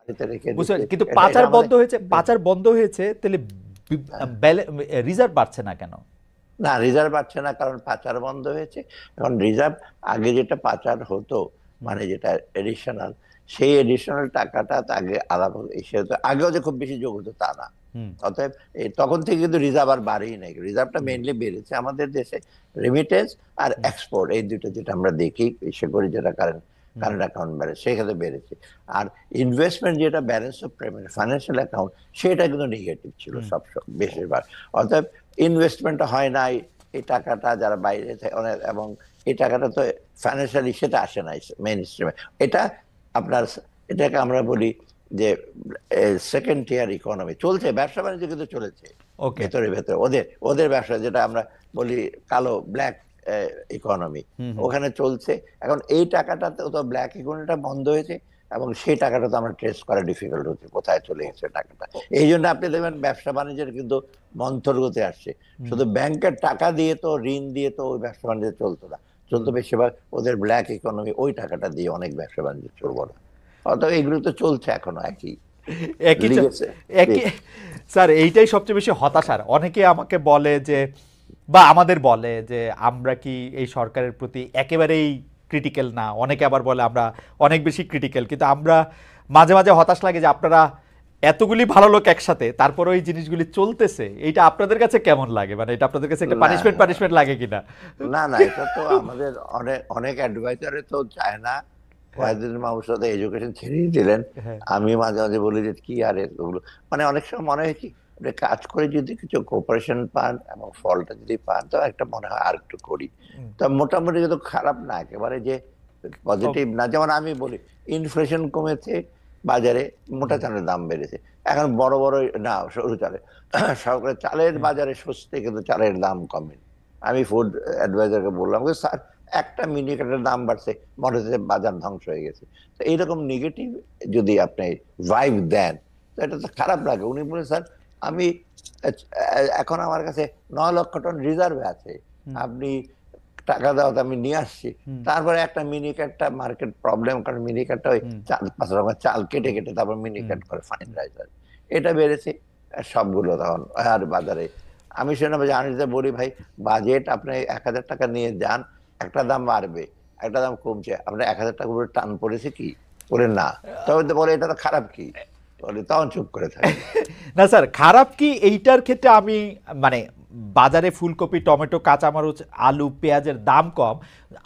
বাড়িতে রেখে বুঝতে দিচ্ছে। পারছি, কিন্তু এটা এটা আমাদের পাচার বন্ধ হয়েছে, তাহলে রিজার্ভ বাড়ছে না কেন? না, রিজার্ভ পাচ্ছে না কারণ পাচার বন্ধ হয়েছে। এখন রিজার্ভ আগে যেটা পাচার হতো, হুম, মানে যেটা এডিশনাল, সেই এডিশনাল টাকাটা আগে আলাদা এসে হতো। আগেও যে খুব বেশি যোগ হতো তা না। হুম, অতএব তখন থেকে কিন্তু রিজার্ভ আর বাড়েই নাই, রিজার্ভটা হুম, মেইনলি বেড়েছে আমাদের দেশে রেমিটেন্স আর হুম, এক্সপোর্ট, এই দুটো যেটা আমরা দেখি এসে করি, যেটা কারেন্ট হুম, কারেন্ট অ্যাকাউন্ট ব্যালেন্স সেখানে বেড়েছে। আর ইনভেস্টমেন্ট যেটা balance of payment financial account, সেটা কিন্তু নেগেটিভ ছিল হুম, সব বেশিরভাগ। অতএব ইনভেস্টমেন্ট হয় নাই, এই টাকাটা যারা বাইরে থেকে অনেক, এবং এই টাকাটা তো ফাইন্যান্সিয়ালি সেটা আসে না মেইন স্ট্রিমে। এটা আপনার, এটাকে আমরা বলি যে সেকেন্ড টিয়ার ইকোনমি চলছে, ব্যবসা বাণিজ্য কিন্তু চলেছে ওকে, ভেতরে ভেতরে, ওদের ওদের ব্যবসা যেটা আমরা বলি কালো ব্ল্যাক ইকোনমি, হুম, হুম, ওখানে চলছে। এখন এই টাকাটা তো ব্ল্যাক ইকোনমিটা বন্ধ হয়েছে, এবং সেই টাকাটা তো আমরা ট্রেস করা ডিফিকাল্ট হচ্ছে কোথায় চলে গেছে টাকাটা। এই জন্য আপনি দেখবেন ব্যবসা বাণিজ্যের কিন্তু মন্থর গতি আসছে। হুম, শুধু ব্যাংকের টাকা দিয়ে তো, ঋণ দিয়ে তো ওই ব্যবসা বাণিজ্য চলতো না, চলতো হুম, বেশিরভাগ ওদের ব্ল্যাক ইকোনমি, ওই টাকাটা দিয়ে অনেক ব্যবসা বাণিজ্য চলবো না। অত এগুলো তো চলছে এখনো একই একই লিগেছে। একই। স্যার, এইটাই সবচেয়ে বেশি হতাশার। অনেকে আমাকে বলে যে, বা আমাদের বলে যে আমরা কি এই সরকারের প্রতি একেবারেই ক্রিটিক্যাল না, অনেকে আবার বলে আমরা অনেক বেশি ক্রিটিক্যাল। কিন্তু আমরা মাঝে মাঝে হতাশ লাগে যে আপনারা এতগুলি ভালো লোক একসাথে, তারপরে এই জিনিসগুলি চলতেছে, এইটা আপনাদের কাছে কেমন লাগে? মানে এটা আপনাদের কাছে একটা না পানিশমেন্ট পানিশমেন্ট লাগে কিনা? না না, এটা তো আমাদের অনেক অনেক অ্যাডভাইজারে তো চায় না। হ্যাঁ, ওয়াহিদুল মাহমুদ সাহেব এডুকেশন ছেড়েই দিলেন। হ্যাঁ, আমি মাঝে মাঝে বলি যে কি আর এগুলো, মানে অনেক সময় মনে হয় কি, এটা কাজ করে যদি কিছু কোপারেশন পান এবং ফলটা যদি পান, তো একটা মনে হয় আর একটু করি। হুম, তো মোটামুটি কিন্তু খারাপ না একেবারে যে ও, পজিটিভ না। যেমন আমি বলি, ইনফ্লেশন কমেছে, বাজারে মোটা হুম, চালের দাম বেড়েছে। এখন বড় বড় না, সরু চালে সরকারের চালের হ্যাঁ, বাজারে সস্তে, কিন্তু চালের দাম কমে। আমি ফুড অ্যাডভাইজারকে বললাম যে স্যার, একটা মিনিকেটের দাম বাড়ছে, মনে হচ্ছে বাজার ধ্বংস হয়ে গেছে। তো এইরকম নেগেটিভ যদি আপনি ভাইব দেন, তো এটা তো খারাপ লাগে। উনি বলে স্যার, আমি এখন আমার কাছে 9 লক্ষ টন রিজার্ভে আছে, হুম, আপনি টাকা দাও তো আমি নিয়ে আসছি। হুম, তারপরে একটা মিনিকেটটা মার্কেট প্রবলেম, কারণ মিনিকেটটা ওই হুম, 4-5 রকমের চাল কেটে হুম, কেটে তারপর হুম, মিনিকেট করে ফাইন রাইস, এটা বেড়েছে। সবগুলো তখন আর বাজারে আমি শুনে জানিতে বলি, ভাই বাজেট আপনি 1,000 টাকা নিয়ে যান, একটা দাম বাড়বে, একটা দাম কমছে, আপনার 1,000 টাকা উপরে টান পড়েছে কি? বলে না। তবে তো বলে এটা তো খারাপ কি, বলে তখন চুপ করে থাকি। না স্যার, খারাপ কি এইটার ক্ষেত্রে আমি, মানে বাজারে ফুলকপি, টমেটো, কাঁচামরিচ, আলু, পেঁয়াজের দাম কম,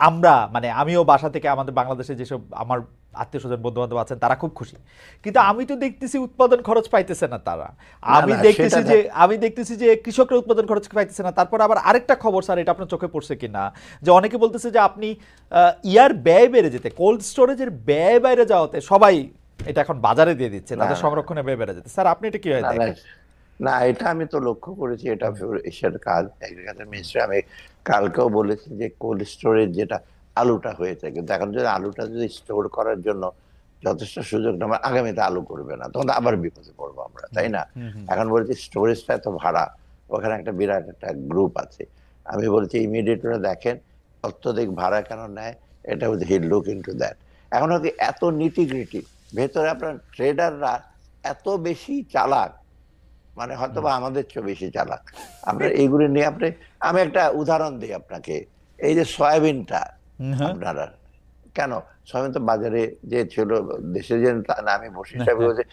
আমরা মানে আমিও বাসা থেকে আমাদের বাংলাদেশে যেসব আমার আত্মীয় স্বজন বন্ধু বান্ধব আছেন তারা খুব খুশি। কিন্তু আমি তো দেখতেছি উৎপাদন খরচ পাইতেছে না তারা। না আমি না, সেটা দেখতেছি যে আমি দেখতেছি যে কৃষকরা উৎপাদন খরচ পাইতেছে না। তারপর আবার আরেকটা খবর স্যার, এটা আপনার চোখে পড়ছে কিনা, যে অনেকে বলতেছে যে আপনি ইয়ার ব্যয় বেড়ে যেতে, কোল্ড স্টোরেজের ব্যয় বাইরে যাওয়াতে সবাই এটা এখন বাজারে দিয়ে দিচ্ছে, না তাদের না সংরক্ষণে ব্যয় বেড়ে যেতে। স্যার, আপনি এটা কিভাবে না না দেখেন? না, এটা আমি তো লক্ষ্য করেছি, এটা হুম, এশিয়ার কাজ এগ্রিকালচার মিনিস্ট্রি। আমি কালকেও বলেছি যে কোল্ড স্টোরেজ যেটা আলুটা হয়েছে, কিন্তু এখন যদি আলুটা যদি স্টোর করার জন্য যথেষ্ট সুযোগ না, আমার আগামীতে আলু করবে না, তখন আবার বিপদে পড়বো আমরা, হুম, তাই না? হুম, হুম, এখন বলছি স্টোরেজটা এত ভাড়া, ওখানে একটা বিরাট একটা গ্রুপ আছে। আমি বলছি ইমিডিয়েট ওরা দেখেন অত্যধিক ভাড়া কেন নেয়, এটা হিল লুক ইন্টু দ্যাট। এখন হচ্ছে এত নীতিগৃটি, ভেতরে আপনার ট্রেডাররা এত বেশি চালাক, মানে হয়তো হুম, বা আমাদের চেয়ে বেশি চালাক। আপনার এইগুলি নিয়ে আপনি, আমি একটা উদাহরণ দিই আপনাকে। এই যে সয়াবিনটা, হুম, হ্যাঁ, আপনারা কেন, সয়াবিন তো বাজারে যে ছিল, দেশে যে তা না, আমি বসে হ্যাঁ, হিসাবে হ্যাঁ, বলছি,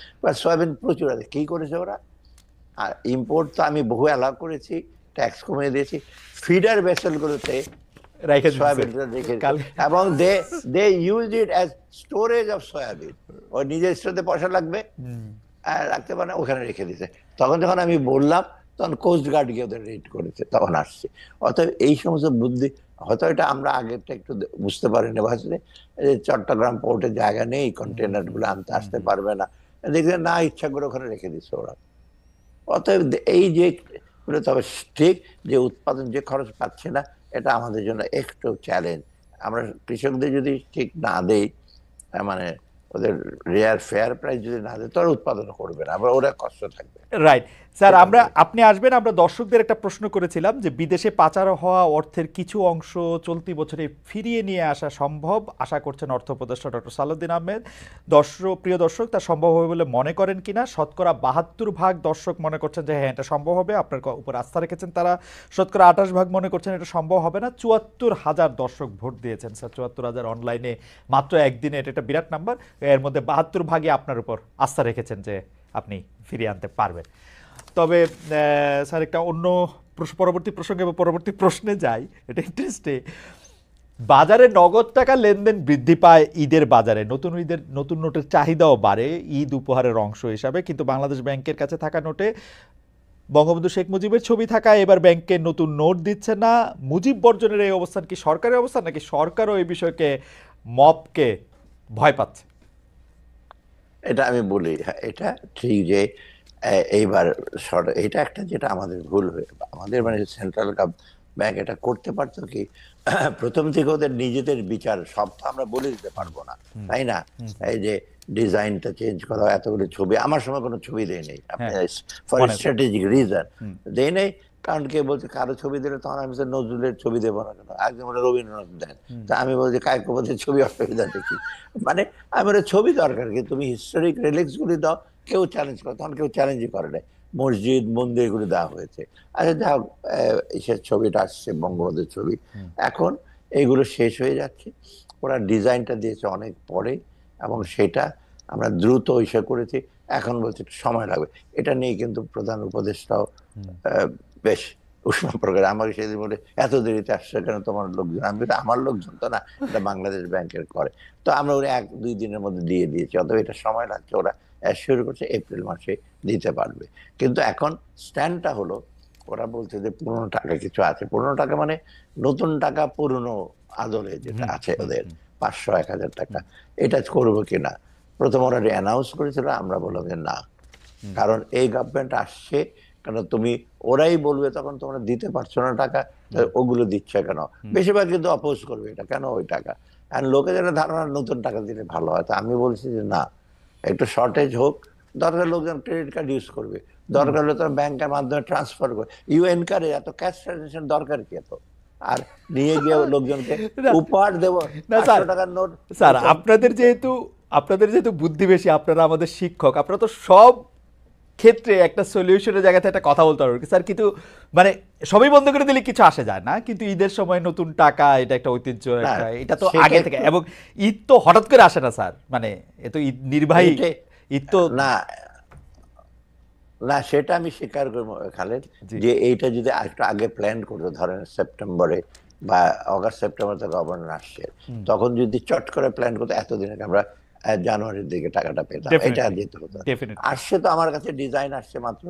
সয়াবিন প্রচুর আছে, কি করেছে ওরা? আর ইম্পোর্ট তো আমি বহু অ্যালাউ করেছি, ট্যাক্স কমিয়ে দিয়েছি, ফিডার ভেসেল গুলোতে রাইখে দিতেছে সয়াবিনটা রেখে দিত, কাল। এবং they they use it as storage of soybean. ওই নিজের স্টোরে পয়সা লাগবে, হুম, রাখতে পারে না, ওখানে রেখে দিতে। তখন যখন আমি বললাম, তখন কোস্ট গার্ড গিয়ে ওদের রেড করেছে, তখন আসছে। অতএব এই সমস্ত বুদ্ধি, হয়তো এটা আমরা আগেরটা একটু বুঝতে পারিনি, ভাবছি যে চট্টগ্রাম পোর্টে জায়গা নেই, হুম, কন্টেনার হুম, গুলো আনতে হুম, আসতে হুম, পারবে না, দেখবে না ইচ্ছা করে ওখানে রেখে দিচ্ছে ওরা। অতএব এই যে তবে ঠিক যে উৎপাদন যে খরচ পাচ্ছে না, এটা আমাদের জন্য একটু চ্যালেঞ্জ। আমরা কৃষকদের যদি ঠিক না দেই, মানে ওদের রেয়ার ফেয়ার প্রাইস যদি না দেয় তোরা উৎপাদন করবে না, আবার ওরা কষ্ট থাকবে। রাইট স্যার, সেটা আমরা হবে। আপনি আসবেন, আমরা দর্শকদের একটা প্রশ্ন করেছিলাম যে বিদেশে পাচার হওয়া অর্থের কিছু অংশ চলতি বছরে ফিরিয়ে নিয়ে আসা সম্ভব আশা করছেন অর্থ উপদেষ্টা ডক্টর সালাউদ্দিন আহমেদ। প্রিয় দর্শক, তা সম্ভব হবে বলে মনে করেন কিনা? শতকরা 72% দর্শক মনে করছেন যে হ্যাঁ এটা সম্ভব হবে, আপনার উপর আস্থা রেখেছেন তারা। শতকরা 28% মনে করছেন এটা সম্ভব হবে না। 74,000 দর্শক ভোট দিয়েছেন স্যার, 74,000 অনলাইনে মাত্র একদিনে, এটা একটা বিরাট নাম্বার। এর মধ্যে 72% আপনার উপর আস্থা রেখেছেন যে আপনি ফিরিয়ে আনতে পারবেন। তবে স্যার একটা অন্য পরবর্তী প্রসঙ্গে বা পরবর্তী প্রশ্নে যাই, এটা ইন্টারেস্টে। বাজারে নগদ টাকা লেনদেন বৃদ্ধি পায় ঈদের বাজারে, নতুন নোটের চাহিদাও বাড়ে ঈদ উপহারের অংশ হিসাবে, কিন্তু বাংলাদেশ ব্যাংকের কাছে থাকা নোটে বঙ্গবন্ধু শেখ মুজিবের ছবি থাকায় এবার ব্যাংকে নতুন নোট দিচ্ছে না। মুজিব বর্জনের এই অবস্থান কি সরকারের অবস্থান, নাকি সরকারও এই বিষয়কে মবকে ভয় পাচ্ছে? এটা আমি বলি, হ্যাঁ, এটা ঠিক যে এইবার এটা একটা যেটা আমাদের ভুল হয়ে, আমাদের মানে সেন্ট্রাল ব্যাংক এটা করতে পারতো কি, প্রথম থেকে ওদের নিজেদের বিচার সব তো আমরা বলে দিতে পারবো না, তাই না? এই যে ডিজাইনটা চেঞ্জ করা, এতগুলো ছবি, আমার সময় কোনো ছবি দেয় নেই, ফর স্ট্র্যাটেজিক রিজন দেয় নেই। কারণ কে বলছে কারো ছবি দিলে তখন আমি নজরুলের ছবি দেবো না কেন, একদম রবীন্দ্রনাথ দেন, তা আমি বলছি কায়কোপথের ছবি, অসুবিধা দেখি। মানে আমার ছবি দরকার কি, তুমি হিস্টোরিক রিলিক্স গুলি দাও, কেউ চ্যালেঞ্জ করে, তখন কেউ চ্যালেঞ্জই করে না, মসজিদ মন্দির গুলি দেওয়া হয়েছে। আচ্ছা যা হোক, সে ছবিটা আসছে বঙ্গবন্ধুর ছবি, এখন এইগুলো শেষ হয়ে যাচ্ছে, ওরা ডিজাইনটা দিয়েছে অনেক পরে, এবং সেটা আমরা দ্রুত ইসে করেছি, এখন বলছে একটু সময় লাগবে। এটা নিয়ে কিন্তু প্রধান উপদেষ্টাও বেশ উষ্ণ প্রকার আমাকে সেদিন বলে এত দেরিতে আসছে কেন তোমার লোকজন, আমি বলি আমার লোকজন তো না, এটা বাংলাদেশ ব্যাংকের করে। তো আমরা ওরা 1-2 দিনের মধ্যে দিয়ে দিয়েছি, অথবা এটা সময় লাগছে, ওরা শুরু করছে এপ্রিল মাসে দিতে পারবে। কিন্তু এখন স্ট্যান্ডটা হলো, ওরা বলছে যে পুরনো টাকা কিছু আছে, পুরনো টাকা মানে নতুন টাকা পুরনো আদলে যেটা আছে ওদের 500-1000 টাকা, এটা করবো কিনা। প্রথম ওরা অ্যানাউন্স করেছিল, আমরা বললাম যে না, কারণ এই গভর্নমেন্ট আসছে, কেন তুমি ওরাই বলবে তখন তোমরা দিতে পারছো না টাকা, ওগুলো দিচ্ছে কেন, বেশিরভাগ কিন্তু অপোজ করবে এটা কেন ওই টাকা। আর লোকে যেটা ধারণা নতুন টাকা দিলে ভালো হয়, তা আমি বলছি যে না, একটু শর্টেজ হোক, দরকার লোকজন ক্রেডিট কার্ড ইউজ করবে, দরকার হলে তারা ব্যাংকের মাধ্যমে ট্রান্সফার করবে, এনকারে এত ক্যাশ ট্রানজাকশন দরকার কি এত, আর নিয়ে গিয়ে লোকজনকে উপহার দেবো 500 টাকার নোট। স্যার আপনাদের যেহেতু বুদ্ধি বেশি, আপনারা আমাদের শিক্ষক, আপনারা তো সব ক্ষেত্রে একটা সলিউশনের জায়গাতে একটা কথা বলতে পারবেন স্যার, কিন্তু মানে সবই বন্ধ করে দিলে কিছু আসে যায় না, কিন্তু ঈদের সময় নতুন টাকা এটা একটা ঐতিহ্য, একটা এটা তো আগে থেকে, এবং ঈদ তো হঠাৎ করে আসে না স্যার, মানে এ তো ঈদ নির্বাহী, ঈদ তো না না, সেটা আমি স্বীকার করবো খালেদ, যে এইটা যদি একটু আগে প্ল্যান করতো, ধরেন সেপ্টেম্বরে বা অগাস্ট সেপ্টেম্বর থেকে গভর্নর আসছে, তখন যদি চট করে প্ল্যান করতো, এতদিন আগে আমরা জানুয়ারির দিকে টাকাটা পেতাম, এটা দিতে হতো। আসছে তো আমার কাছে ডিজাইন আসছে মাত্র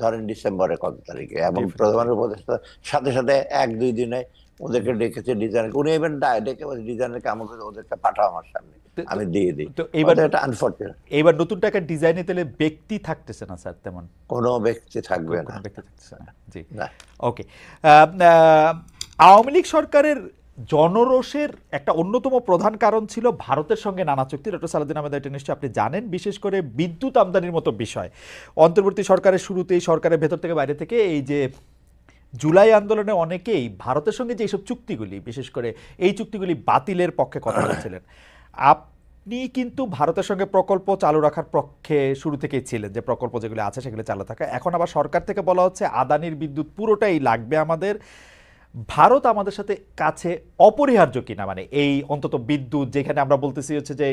ধরেন ডিসেম্বরের কত তারিখে, এবং প্রধান উপদেষ্টার সাথে সাথে 1-2 দিনে ওদেরকে ডেকেছে ডিজাইন, উনি ইভেন ডেকে ডিজাইনারকে আমাকে ওদেরকে পাঠাও আমার সামনে, আমি দিয়ে দিই। তো এইবার এটা আনফরচুনেট, এইবার নতুন টাকা ডিজাইনে তাহলে ব্যক্তি থাকতেছে না স্যার, তেমন কোনো ব্যক্তি থাকবে না, জি ওকে। আওয়ামী লীগ সরকারের জনরোষের একটা অন্যতম প্রধান কারণ ছিল ভারতের সঙ্গে নানা চুক্তি। ডক্টর সালাউদ্দিন আহমেদ, এটা নিশ্চয়ই আপনি জানেন, বিশেষ করে বিদ্যুৎ আমদানির মতো বিষয়। অন্তর্বর্তী সরকারের শুরুতেই সরকারের ভেতর থেকে বাইরে থেকে এই যে জুলাই আন্দোলনে অনেকেই ভারতের সঙ্গে যে এইসব চুক্তিগুলি, বিশেষ করে এই চুক্তিগুলি বাতিলের পক্ষে কথা বলেছিলেন। আপনি কিন্তু ভারতের সঙ্গে প্রকল্প চালু রাখার পক্ষে শুরু থেকেই ছিলেন, যে প্রকল্প যেগুলো আছে সেগুলো চালু থাকা। এখন আবার সরকার থেকে বলা হচ্ছে আদানির বিদ্যুৎ পুরোটাই লাগবে আমাদের। ভারত আমাদের সাথে কাছে অপরিহার্য কিনা, মানে এই অন্তত বিদ্যুৎ, যেখানে আমরা বলতেছি হচ্ছে যে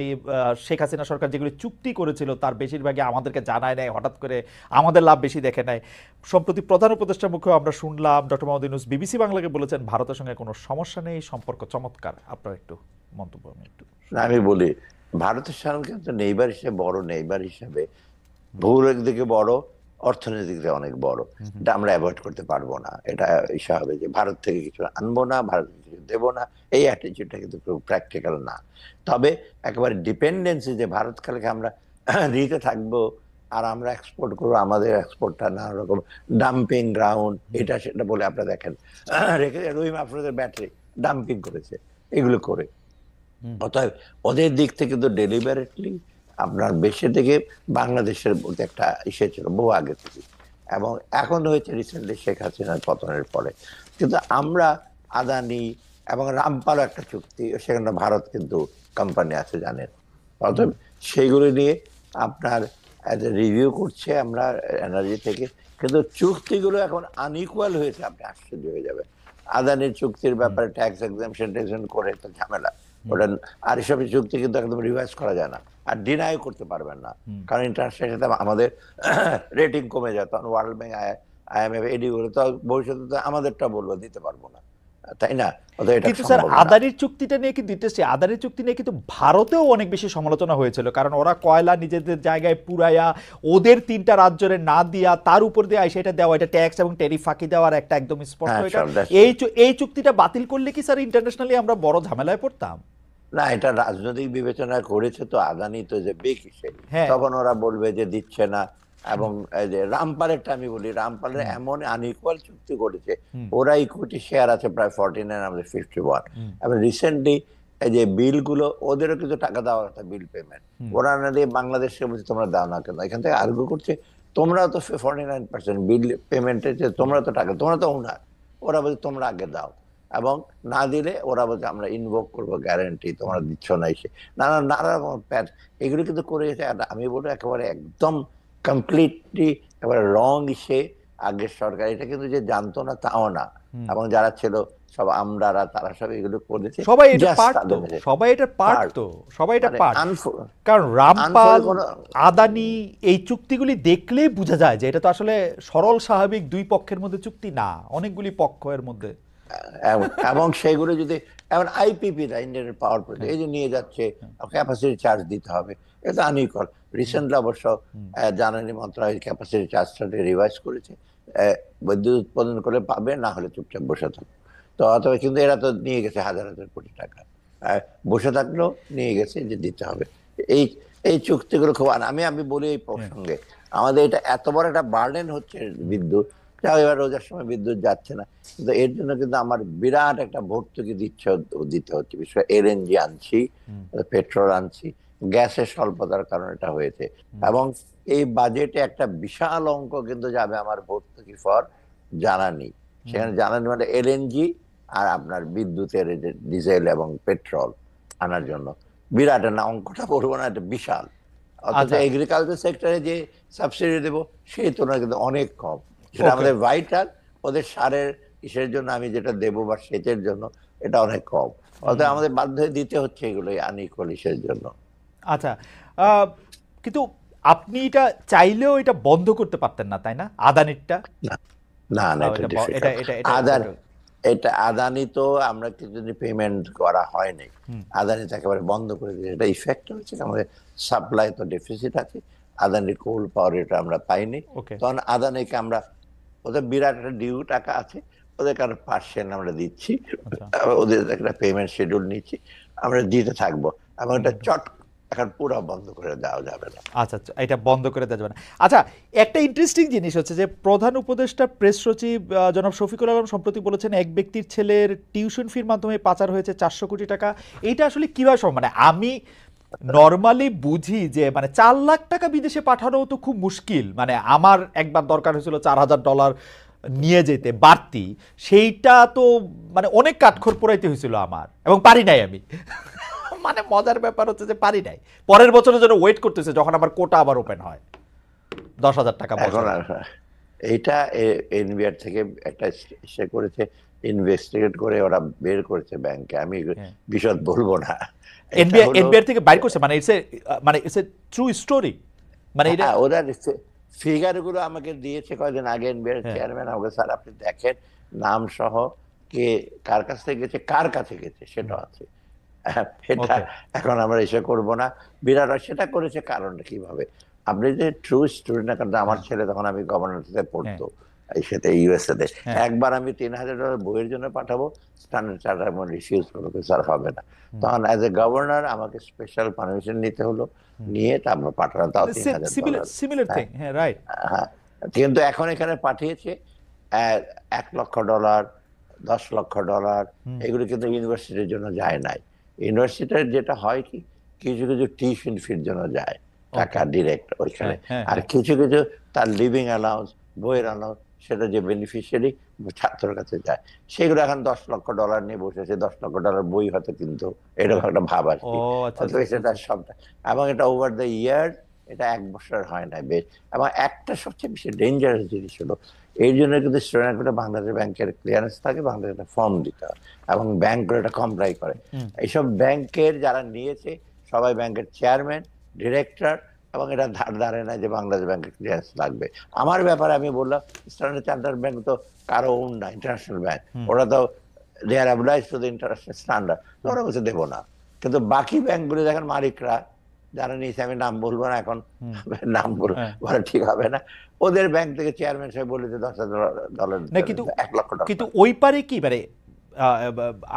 শেখ হাসিনা সরকার যেগুলি চুক্তি করেছিল তার বেশিরভাগই আমাদেরকে জানায় নেয়, হঠাৎ করে আমাদের লাভ বেশি দেখে নেয়। সম্প্রতি প্রধান উপদেষ্টার মুখেও আমরা শুনলাম, ডক্টর মোহাম্মদ ইউনূস বিবিসি বাংলাকে বলেছেন ভারতের সঙ্গে কোনো সমস্যা নেই, সম্পর্ক চমৎকার। আপনার একটু মন্তব্য। আমি বলি, ভারতের সঙ্গে তো নেইবার হিসেবে বড়, নেইবার হিসেবে ভৌগোলিক দিকে বড়, অর্থনৈতিক দিকে অনেক বড়, এটা আমরা অ্যাভয়েড করতে পারবো না। এটা ইচ্ছা হবে যে ভারত থেকে কিছু আনবো না, ভারত কিছু দেবো না, এই অ্যাটিটিউডটা কিন্তু প্র্যাকটিক্যাল না। তবে একেবারে ডিপেন্ডেন্সি যে ভারত কালকে আমরা নিতে থাকবো আর আমরা এক্সপোর্ট করবো, আমাদের এক্সপোর্টটা নানা রকম ডাম্পিং গ্রাউন্ড, এটা সেটা বলে আপনারা দেখেন রেখে রহিম আফরোজের ব্যাটারি ডাম্পিং করেছে, এগুলো করে অতএব ওদের দিক থেকে তো ডেলিবারেটলি আপনার বেশি থেকে বাংলাদেশের মধ্যে একটা ইসে ছিল বহু আগে থেকে, এবং এখন হয়েছে রিসেন্টলি শেখ হাসিনার পতনের পরে। কিন্তু আমরা আদানি এবং রামপাল একটা চুক্তি, সেখানে ভারত কিন্তু কোম্পানি আছে জানেন, অতএব সেইগুলো নিয়ে আপনার রিভিউ করছে আমরা এনার্জি থেকে। কিন্তু চুক্তিগুলো এখন আনইকুয়াল হয়েছে, আপনি আশ্চর্য হয়ে যাবেন। আদানির চুক্তির ব্যাপারে ট্যাক্স এক্সাম্পশন করে তো ঝামেলা ওটা, আর এসব চুক্তি কিন্তু একদম রিভাইজ করা যায় না, আর ডিনাই করতে পারবেন না, কারণ ইন্টারন্যাশনাল সাথে আমাদের রেটিং কমে যায়, তখন ওয়ার্ল্ড ব্যাংক IMF এডি গুলো তো ভবিষ্যতে তো আমাদেরটা বলবো দিতে পারবো না, তাই না? কিন্তু স্যার আদানির চুক্তিটা নিয়ে কিন্তু ইন্টারেস্টিং, আদানির চুক্তি নিয়ে কিন্তু ভারতেও অনেক বেশি সমালোচনা হয়েছিল, কারণ ওরা কয়লা নিজেদের জায়গায় পুরাইয়া ওদের 3টা রাজ্যের না দিয়া তার উপর দিয়ে সেটা দেওয়া, এটা ট্যাক্স এবং ট্যারিফ ফাঁকি দেওয়ার একটা একদম স্পষ্ট। এই চুক্তিটা বাতিল করলে কি স্যার ইন্টারন্যাশনালি আমরা বড় ঝামেলায় পড়তাম? না, এটা রাজনৈতিক বিবেচনা করেছে তো আদানি, তো যে বেকিসে তখন ওরা বলবে যে দিচ্ছে না। এবং যে রামপালেরটা আমি বলি, রামপালের এমন আনইকুয়াল চুক্তি করেছে, ওরা ইকুইটি শেয়ার আছে প্রায় 49, আমাদের 51। এবং রিসেন্টলি এই যে বিলগুলো ওদেরও কিছু টাকা দেওয়া কথা, বিল পেমেন্ট ওরা না দিয়ে বাংলাদেশকে বলছে তোমরা দাও না কেন, এখান থেকে আর্গু করছে তোমরা তো 49% বিল পেমেন্টের, তোমরা তো টাকা, তোমরা তো ওনার, ওরা বলছে তোমরা আগে দাও, এবং না দিলে ওরা বলছে আমরা ইনভোক করবো গ্যারান্টি, তোমরা দিচ্ছ না এসে নানা নানা রকম প্যাচ এগুলো কিন্তু করে গেছে। আমি বলবো একেবারে একদম কমপ্লিটলি একেবারে রং ইসে আগের সরকার, এটা কিন্তু যে জানতো না তাও না, এবং যারা ছিল সব আমরারা তারা সব এগুলো করেছে, সবাই এটা পারত। কারণ রামপাল আদানি এই চুক্তিগুলি দেখলেই বোঝা যায় যে এটা তো আসলে সরল স্বাভাবিক দুই পক্ষের মধ্যে চুক্তি না, অনেকগুলি পক্ষের মধ্যে। এবং সেগুলো যদি এমন আইপিপি ইন্ডিয়ান পাওয়ার প্রজেক্ট এই যে নিয়ে যাচ্ছে, ক্যাপাসিটি চার্জ দিতে হবে, এটা আনইকুয়াল। রিসেন্টলি অবশ্য জ্বালানি মন্ত্রণালয় ক্যাপাসিটি চার্জটা রিভাইজ করেছে, বিদ্যুৎ উৎপাদন করে পাবে, না হলে চুপচাপ বসে থাকবে। তো অথবা কিন্তু এরা তো নিয়ে গেছে হাজার হাজার কোটি টাকা, বসে থাকলেও নিয়ে গেছে যে দিতে হবে। এই এই চুক্তিগুলো খুব, আমি বলি এই প্রসঙ্গে আমাদের এটা এত বড় একটা বার্ডেন হচ্ছে বিদ্যুৎ, এবার রোজার সময় বিদ্যুৎ যাচ্ছে না, কিন্তু এর জন্য কিন্তু আমার বিরাট একটা ভর্তুকি দিতে হচ্ছে। বিশেষ করে LNG আনছি, পেট্রোল আনছি, গ্যাসের স্বল্পতার কারণে এটা হয়েছে। এবং এই বাজেটে একটা বিশাল অঙ্ক কিন্তু যাবে আমার ভর্তুকি ফর জ্বালানি, সেখানে জ্বালানি মানে LNG আর আপনার বিদ্যুতের ডিজেল এবং পেট্রোল আনার জন্য বিরাট না, অঙ্কটা বলবো না, এটা বিশাল। অথচ এগ্রিকালচার সেক্টরে যে সাবসিডি দেবো সেই তুলনায় কিন্তু অনেক কম, সেটা আমাদের ভাইটাল, ওদের সারের কিসের জন্য আমি যেটা দেবো বা সেচের জন্য এটা অনেক কম, অতএব আমাদের বাধ্য হয়ে দিতে হচ্ছে এগুলো আনইকুয়াল ইসের জন্য। আচ্ছা, কিন্তু আপনি এটা চাইলেও এটা বন্ধ করতে পারতেন না, তাই না? আদানিরটা না না, এটা আদানি তো আমরা কিছুদিন পেমেন্ট করা হয়নি, আদানি তো একেবারে বন্ধ করে দিয়েছে। এটা ইফেক্ট হয়েছে আমাদের সাপ্লাই তো ডেফিসিট আছে, আদানির কোল পাওয়ার এটা আমরা পাইনি, তখন আদানিকে আমরা, ওদের বিরাট একটা ডিউ টাকা আছে, ওদের কারণে পার্সেন্ট আমরা দিচ্ছি, ওদের একটা পেমেন্ট শিডিউল নিচ্ছি, আমরা দিতে থাকবো, এবং এটা চট এখন পুরো বন্ধ করে দেওয়া যাবে না। আচ্ছা, এটা বন্ধ করে দেওয়া যাবে না। আচ্ছা, একটা ইন্টারেস্টিং জিনিস হচ্ছে যে প্রধান উপদেষ্টা প্রেস সচিব জনাব শফিকুল আলম সম্প্রতি বলেছেন এক ব্যক্তির ছেলের টিউশন ফির মাধ্যমে পাচার হয়েছে 400 কোটি টাকা। এইটা আসলে কিভাবে সম্ভব? মানে আমি নর্মালি বুঝি যে মানে 4 লাখ টাকা বিদেশে পাঠানো তো খুব মুশকিল, মানে আমার একবার দরকার হয়েছিল $4000 নিয়ে যেতে বাড়তি, সেইটা তো মানে অনেক কাঠখড় পোড়াইতে হয়েছিল আমার, এবং পারি নাই আমি। মানে মজার ব্যাপার হচ্ছে যে পারি নাই, পরের বছরের জন্য ওয়েট করতেছে যখন আমার কোটা আবার ওপেন হয় 10,000 টাকা। এইটা এনবিআর থেকে একটা সে করেছে, ইনভেস্টিগেট করে ওরা বের করেছে ব্যাংকে, আমি বিশদ বলবো না। এনবিআর থেকে বাইর করছে, মানে ইটস এ ট্রু স্টোরি, মানে এটা ওরা ফিগার গুলো আমাকে দিয়েছে কয়েকদিন আগে এনবিআর চেয়ারম্যান, আমাকে স্যার আপনি দেখেন নাম সহ কে কার কাছ থেকে গেছে, কার কাছে গেছে সেটা আছে। এটা এখন আমরা এসে করবো না, বিরাট সেটা করেছে কারণটা কিভাবে, আপনি যে ট্রু স্টোরি না, কারণ আমার ছেলে তখন আমি গভর্নমেন্টে পড়তো এই সাথে ইউএসএ তে, একবার আমি $3000 বইয়ের জন্য পাঠাবো, স্ট্যান্ডার্ড চার্টার রিফিউজ করবো, স্যার হবে না, তখন অ্যাজ এ গভর্নর আমাকে স্পেশাল পারমিশন নিতে হলো, নিয়ে তারপর পাঠানো, তাও $3000। কিন্তু এখন এখানে পাঠিয়েছে $1 লক্ষ, $10 লক্ষ, এগুলো কিন্তু ইউনিভার্সিটির জন্য যায় নাই, ইউনিভার্সিটির যেটা হয় কি, কিছু কিছু টিউশন ফির জন্য যায় টাকা ওকে। ডিরেক্ট ওইখানে, হ্যাঁ, হ্যাঁ, আর হ্যাঁ। কিছু কিছু তার লিভিং অ্যালাউন্স, বইয়ের অ্যালাউন্স, সেটা যে বেনিফিশিয়ারি ছাত্রের কাছে যায়, সেগুলো এখন $10 লক্ষ নিয়ে বসেছে, $10 লক্ষ বই হয়তো, কিন্তু এরকম হ্যাঁ। একটা ভাব ও আসছে। আচ্ছা, আচ্ছা, অথবা আচ্ছা, সেটা আচ্ছা। সবটা, এবং এটা ওভার দ্য ইয়ার, এটা 1 বছর হয় না বেশ। এবং একটা সবচেয়ে বেশি ডেঞ্জারাস জিনিস হলো, এই জন্য কিন্তু স্টুডেন্টগুলো বাংলাদেশ ব্যাংকের ক্লিয়ারেন্স থাকে, বাংলাদেশ ফর্ম দিতে হয়, এবং ব্যাংকগুলো এটা কমপ্লাই করে। হুম। এইসব ব্যাংকের যারা নিয়েছে সবাই ব্যাংকের চেয়ারম্যান, ডিরেক্টর, এবং এটা ধার ধারে না যে বাংলাদেশ ব্যাংকের ক্লিয়ারেন্স লাগবে। আমার ব্যাপারে আমি বললাম, স্ট্যান্ডার্ড চার্টার্ড ব্যাংক তো কারো ওন না, ইন্টারন্যাশনাল ব্যাংক, হুম। ওরা তো they are obliged to the international standard, hmm. ওরা বলছে দেবো না। কিন্তু বাকি ব্যাংকগুলো দেখেন মালিকরা যারা নিয়েছে, আমি নাম বলবো না এখন, হুম। নাম হ্যাঁ। বলা ঠিক হবে না, ওদের ব্যাংক থেকে চেয়ারম্যান সাহেব বলেছে $10,000 না দিতে হবে, কিন্তু, 1 লক্ষ টাকা। ওই পারে কি মানে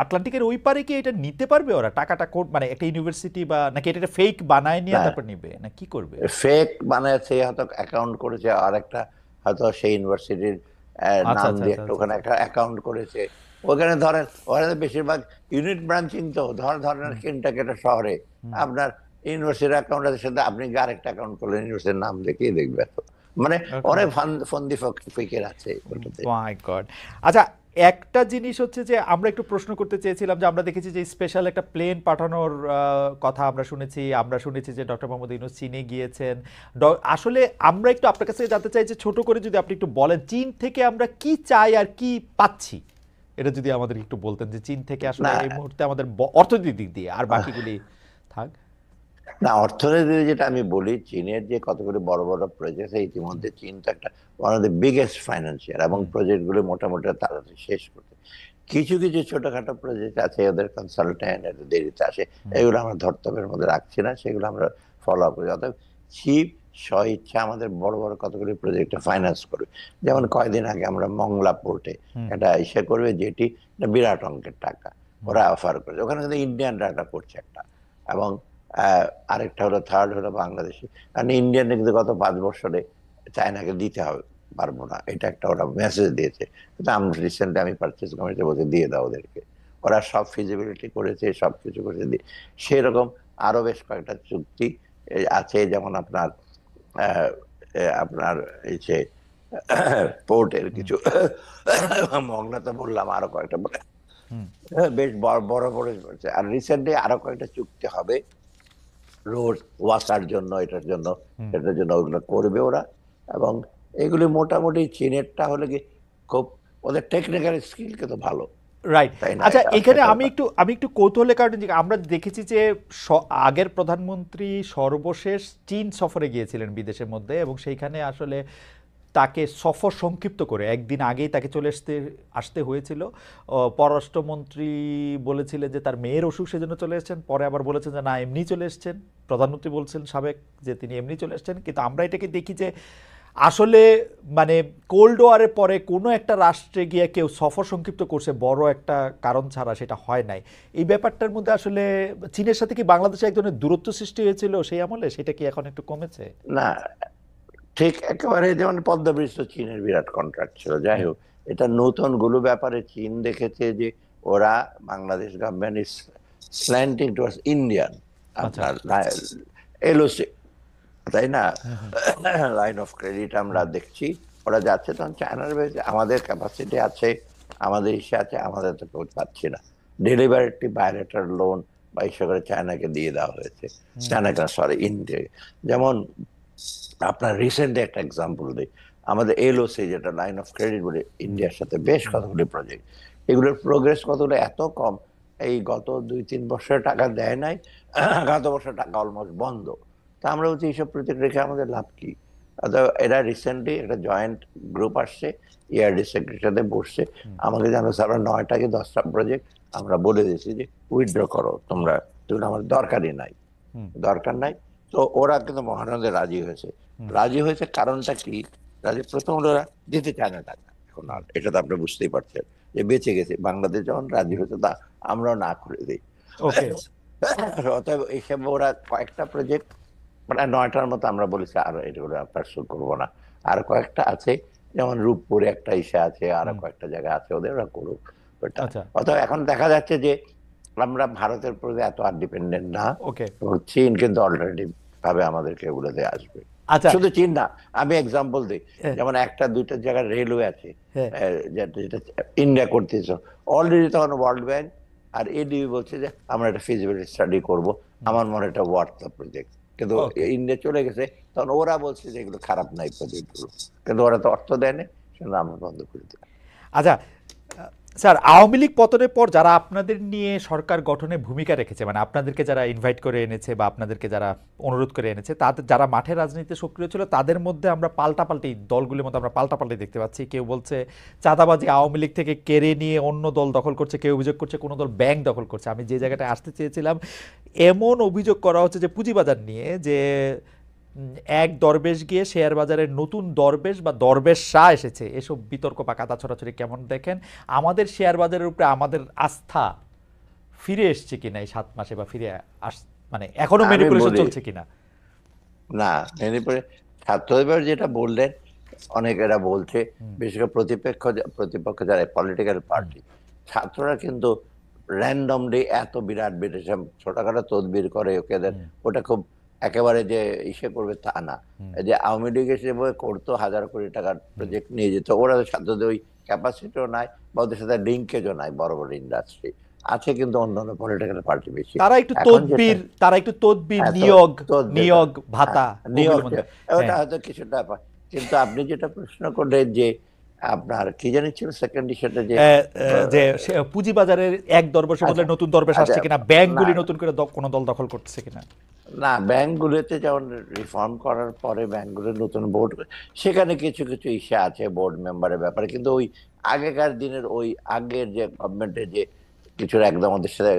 আটলান্টিকের ওই পারে কি এটা নিতে পারবে ওরা টাকাটা, মানে একটা ইউনিভার্সিটি, বা নাকি এটা ফেক বানায় নিয়ে না, তারপর নিবে, না কি করবে? ফেক বানায়, সে হয়তো অ্যাকাউন্ট করেছে, আর একটা হয়তো সেই ইউনিভার্সিটির আচ্ছা, নাম আচ্ছা, দিয়ে আচ্ছা, একটা আচ্ছা, ওখানে আচ্ছা। একটা অ্যাকাউন্ট করেছে। ওখানে ধরেন, ওখানে বেশিরভাগ ইউনিট ব্রাঞ্চিং, তো ধরেন হুম। কেন্টাকি শহরে হুম। আপনার ইউনিভার্সিটির অ্যাকাউন্ট আছে, সাথে আপনি আরেকটা অ্যাকাউন্ট করলেন, ইউনিভার্সিটির নাম দেখেই দেখবে তো, মানে ওকে। অনেক ফন্দি ফিকের আছে ওটাতে। মাই গড। আচ্ছা, একটা জিনিস হচ্ছে যে আমরা একটু প্রশ্ন করতে চেয়েছিলাম যে আমরা দেখেছি যে স্পেশাল একটা প্লেন পাঠানোর কথা আমরা শুনেছি, যে ডক্টর মোহাম্মদ ইউনূস চীনে গিয়েছেন। আসলে আমরা একটু আপনার কাছে জানতে চাই যে ছোট করে যদি আপনি একটু বলেন চীন থেকে আমরা কি চাই আর কি পাচ্ছি, এটা যদি আমাদের একটু বলতেন যে চীন থেকে আসলে না এই মুহূর্তে আমাদের অর্থনৈতিক দিক দিয়ে, আর বাকিগুলি থাক। না, অর্থনীতি যেটা আমি বলি, চীনের যে কতগুলি বড় বড় প্রজেক্ট, ইতিমধ্যে চীন তো একটা one of the biggest financial, এবং হুম। প্রজেক্ট গুলো মোটামুটি তাড়াতাড়ি শেষ করতে। কিছু কিছু ছোটখাটো প্রজেক্ট আছে, ওদের কনসালটেন্ট এদের দেরিতে আসে, হুম। এগুলো আমরা ধর্তব্যের মধ্যে রাখছি না, সেগুলো আমরা ফলো আপ করি। অর্থাৎ চিফ স্ব ইচ্ছা আমাদের বড় বড় কতগুলি প্রজেক্টে ফাইন্যান্স করবে। যেমন হুম। কয়েকদিন আগে আমরা মংলা পোর্টে হুম। একটা ইসে করবে, যেটি একটা বিরাট অঙ্কের টাকা হুম। ওরা অফার করেছে, ওখানে কিন্তু ইন্ডিয়ান ডাটা করছে একটা, এবং আরেকটা হলো, থার্ড হলো বাংলাদেশি। কারণ ইন্ডিয়ানে কিন্তু গত 5 বছরে চায়নাকে দিতে হবে, পারবো না, এটা একটা ওরা মেসেজ দিয়েছে। কিন্তু আমরা রিসেন্টলি, আমি পারচেজ কমিটিতে বলতে দিয়ে দাও ওদেরকে, ওরা সব ফিজিবিলিটি করেছে, সবকিছু করেছে, সেরকম আরো বেশ কয়েকটা চুক্তি আছে, যেমন আপনার আপনার এই যে পোর্টের হুম। কিছু, মংলা তো বললাম, আরো কয়েকটা বলে হুম। বেশ বড় বড় বড় হচ্ছে। আর রিসেন্টলি আরো কয়েকটা চুক্তি হবে রোড ওয়াসার জন্য, এটার জন্য, হুম। সেটার জন্য, ওগুলো করবে ওরা। এবং এগুলি মোটামুটি চীনেরটা হলে কি, খুব ওদের টেকনিক্যাল স্কিল কিন্তু ভালো, রাইট। তাই না, আচ্ছা, এটা এখানে এটা আমি একটু কৌতূহলের কারণে আমরা দেখেছি যে আগের প্রধানমন্ত্রী সর্বশেষ চীন সফরে গিয়েছিলেন বিদেশের মধ্যে, এবং সেইখানে আসলে তাকে সফর সংক্ষিপ্ত করে একদিন আগেই তাকে চলে আসতে হয়েছিল। পররাষ্ট্রমন্ত্রী বলেছিলেন যে তার মেয়ের অসুখ, সেজন্য চলে এসেছেন, পরে আবার বলেছেন যে না, এমনি চলে এসেছেন। প্রধানমন্ত্রী বলছেন সাবেক যে তিনি এমনি চলে এসেছেন, কিন্তু আমরা এটাকে দেখি যে আসলে মানে কোল্ড ওয়ারের পরে কোনো একটা রাষ্ট্রে গিয়ে কেউ সফর সংক্ষিপ্ত করছে বড় একটা কারণ ছাড়া, সেটা হয় নাই। এই ব্যাপারটার মধ্যে আসলে চীনের সাথে কি বাংলাদেশে এক ধরনের দূরত্ব সৃষ্টি হয়েছিল সেই আমলে, সেটা কি এখন একটু কমেছে? না, ঠিক একেবারে, যেমন পদ্মা ব্রিজ তো চীনের বিরাট কন্ট্রাক্ট ছিল, যাই হুম। হোক, এটা নতুন গুলো ব্যাপারে চীন দেখেছে যে ওরা, Bangladesh government is slanting towards Indian আচ্ছা। আপনার এলওসি, তাই না, হুম। হুম। লাইন অফ ক্রেডিট আমরা হুম। দেখছি ওরা যাচ্ছে, তখন চায়নার বেশি আমাদের ক্যাপাসিটি আছে, আমাদের ইসে আছে, আমাদের তো কেউ পাচ্ছি না। ডেলিভারি বায়োলেটার লোন বা ইসে করে চায়নাকে দিয়ে দেওয়া হয়েছে, হুম। চায়নাকে, সরি, ইন্ডিয়া। যেমন আপনার রিসেন্টলি একটা এক্সাম্পল দিই, আমাদের এলওসি যেটা লাইন অফ ক্রেডিট বলে, হুম। ইন্ডিয়ার সাথে বেশ হুম। কতগুলি প্রজেক্ট, এগুলোর প্রোগ্রেস কতগুলো এত কম, এই গত 2-3 বছরে টাকা দেয় নাই, গত বছর টাকা অলমোস্ট বন্ধ। তা আমরা বলছি এইসব প্রজেক্ট রেখে আমাদের লাভ কি? এরা রিসেন্টলি একটা জয়েন্ট গ্রুপ আসছে, ইআরডি সেক্রেটারির সাথে বসছে, হুম। আমাকে জানাচ্ছে আমরা 9টা কি 10টা প্রজেক্ট আমরা বলে দিয়েছি যে উইথড্র করো তোমরা, তুমি আমার দরকারই নাই, হুম। দরকার নাই। তো ওরা কিন্তু মহানন্দে রাজি হয়েছে। হুম। রাজি হয়েছে কারণটা কি? রাজি, প্রথম হলো ওরা দিতে চায় না টাকা এখন, আর এটা তো আপনি বুঝতেই পারছেন যে বেঁচে গেছে বাংলাদেশ, যখন রাজি হয়েছে তা আমরাও না করে দিই। ওকে। অতএব এইসব ওরা কয়েকটা প্রজেক্ট, মানে 9টার মতো আমরা বলেছি, আর এগুলো পার্সু করবো না, আর কয়েকটা আছে, যেমন রূপপুরে একটা ইসে আছে, আর হুম। কয়েকটা জায়গা আছে ওদের, ওরা করুক ওটা। আচ্ছা। অতএব এখন দেখা যাচ্ছে যে আমরা ভারতের প্রতি এত আর ডিপেন্ডেন্ট না, ওকে, এবং চীন কিন্তু অল্টারনেটিভ ভাবে আমাদেরকে এগুলোতে আসবে। আচ্ছা, শুধু চীন না, আমি এক্সাম্পল দিই, হ্যাঁ, যেমন একটা দুইটা জায়গায় রেলওয়ে আছে, হ্যাঁ, যেটা যেটা ইন্ডিয়া করতেছে অলরেডি, তখন ওয়ার্ল্ড ব্যাংক আর এডিবি বলছে যে আমরা একটা ফিজিবিলিটি স্টাডি করব, আমার মনে এটা ওয়ার্থ দ্য প্রজেক্ট, কিন্তু ওকে। ইন্ডিয়া চলে গেছে, তখন ওরা বলছে যে এগুলো খারাপ নাই প্রজেক্টগুলো, কিন্তু ওরা তো অর্থ দেয়নি, সেটা আমরা বন্ধ করে দিই। আচ্ছা, স্যার, আওয়ামী লীগ পতনের পর যারা আপনাদের নিয়ে সরকার গঠনে ভূমিকা রেখেছে, মানে আপনাদেরকে যারা ইনভাইট করে এনেছে বা আপনাদেরকে যারা অনুরোধ করে এনেছে, তাদের যারা মাঠে রাজনীতিতে সক্রিয় ছিল, তাদের মধ্যে আমরা পাল্টাপাল্টি, দলগুলির মধ্যে আমরা পাল্টাপাল্টি দেখতে পাচ্ছি। কেউ বলছে চাঁদাবাজি আওয়ামী লীগ থেকে কেড়ে নিয়ে অন্য দল দখল করছে, কেউ অভিযোগ করছে কোনো দল ব্যাংক দখল করছে। আমি যে জায়গাটায় আসতে চেয়েছিলাম, এমন অভিযোগ করা হচ্ছে যে পুঁজিবাজার নিয়ে, যে এক দরবেশ গিয়ে শেয়ার বাজারের নতুন দরবেশ বা দরবেশ শাহ এসেছে, এসব বিতর্ক বা কাদা ছড়াছড়ি কেমন দেখেন? আমাদের শেয়ার বাজারের উপরে আমাদের আস্থা ফিরে এসছে কিনা এই 7 মাসে, বা ফিরে আস, মানে এখনো আমি ম্যানিপুলেশন বলি, চলছে কিনা? না, এরপরে ছাত্রদের যেটা বললেন, অনেকেরা বলছে, হুম, বিশেষ করে প্রতিপক্ষ যারা পলিটিক্যাল হুম, পার্টি, ছাত্ররা কিন্তু র্যান্ডমলি এত বিরাট বিরাট ছোটখাটো তদবির করে ওকেদের, হুম, ওটা খুব একেবারে যে ইসে করবে তা না। হুম, এই যে আওয়ামী লীগ হিসেবে করতো, হাজার কোটি টাকার হুম, প্রজেক্ট নিয়ে যেত, ওরা তো ছাত্রদের ওই ক্যাপাসিটিও নাই, বা ওদের সাথে লিঙ্কেজও নাই বড় বড় ইন্ডাস্ট্রি আছে, কিন্তু অন্যান্য পলিটিক্যাল পার্টি বেশি। এখন যেটা, তারা একটু তদবির, হ্যাঁ, নিয়োগ, তোদের, নিয়োগ হ্যাঁ, ভাতা, নিয়োগ, ওগুলোর মধ্যে। ওটা হ্যাঁ, হয়তো কিছুটা কিন্তু আপনি যেটা প্রশ্ন করলেন যে আপনার কি জানি ছিল সেকেন্ড ইস্যুটা, যে যে পুঁজিবাজারের এক দরবেশের আচ্ছা বদলে নতুন দরবেশ আচ্ছা আসছে কিনা, না ব্যাংকগুলি নতুন করে কোনো দল দখল করতেছে কিনা? না, ব্যাংকগুলোতে যেমন রিফর্ম করার পরে ব্যাংকগুলোর নতুন বোর্ড, সেখানে কিছু কিছু ইস্যু আছে বোর্ড মেম্বারের ব্যাপারে, কিন্তু ওই আগেকার দিনের ওই আগের যে গভর্নমেন্টের যে কিছু একদম ওদের সাথে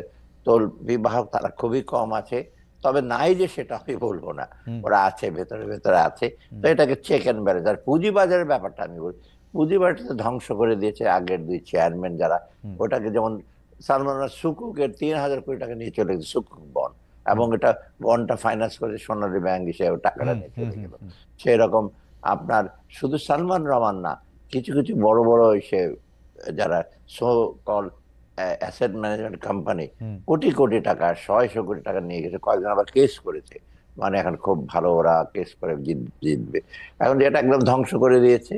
তোল বিবাহক তারা খুবই কম আছে, তবে নাই যে সেটা আমি বলবো না, হুম, ওরা আছে, ভেতরে ভেতরে আছে। তো হুম, এটাকে চেক অ্যান্ড ব্যালেন্স। আর পুঁজিবাজারের ব্যাপারটা আমি বলি, পুঁজিবাজারটা ধ্বংস করে দিয়েছে আগের দুই চেয়ারম্যান যারা, হুম, ওটাকে যেমন সালমান সুকুকের 3,000 কোটি টাকা নিয়ে চলে গেছে সুকুক বন্ড, হুম, এবং এটা বন্ডটা ফাইন্যান্স করে সোনালী ব্যাংক হিসেবে টাকাটা হুম, নিয়ে হুম, চলে হুম, গেল। হুম, সেরকম আপনার শুধু সালমান রহমান না, কিছু কিছু বড় বড় সে যারা so call asset management company hmm, crore crore টাকা, 100 কোটি টাকা নিয়ে গেছে, কয়েকজন আবার কেস করেছে, মানে এখন খুব ভালো ওরা কেস করে জিতবে। এখন যেটা একদম ধ্বংস করে দিয়েছে,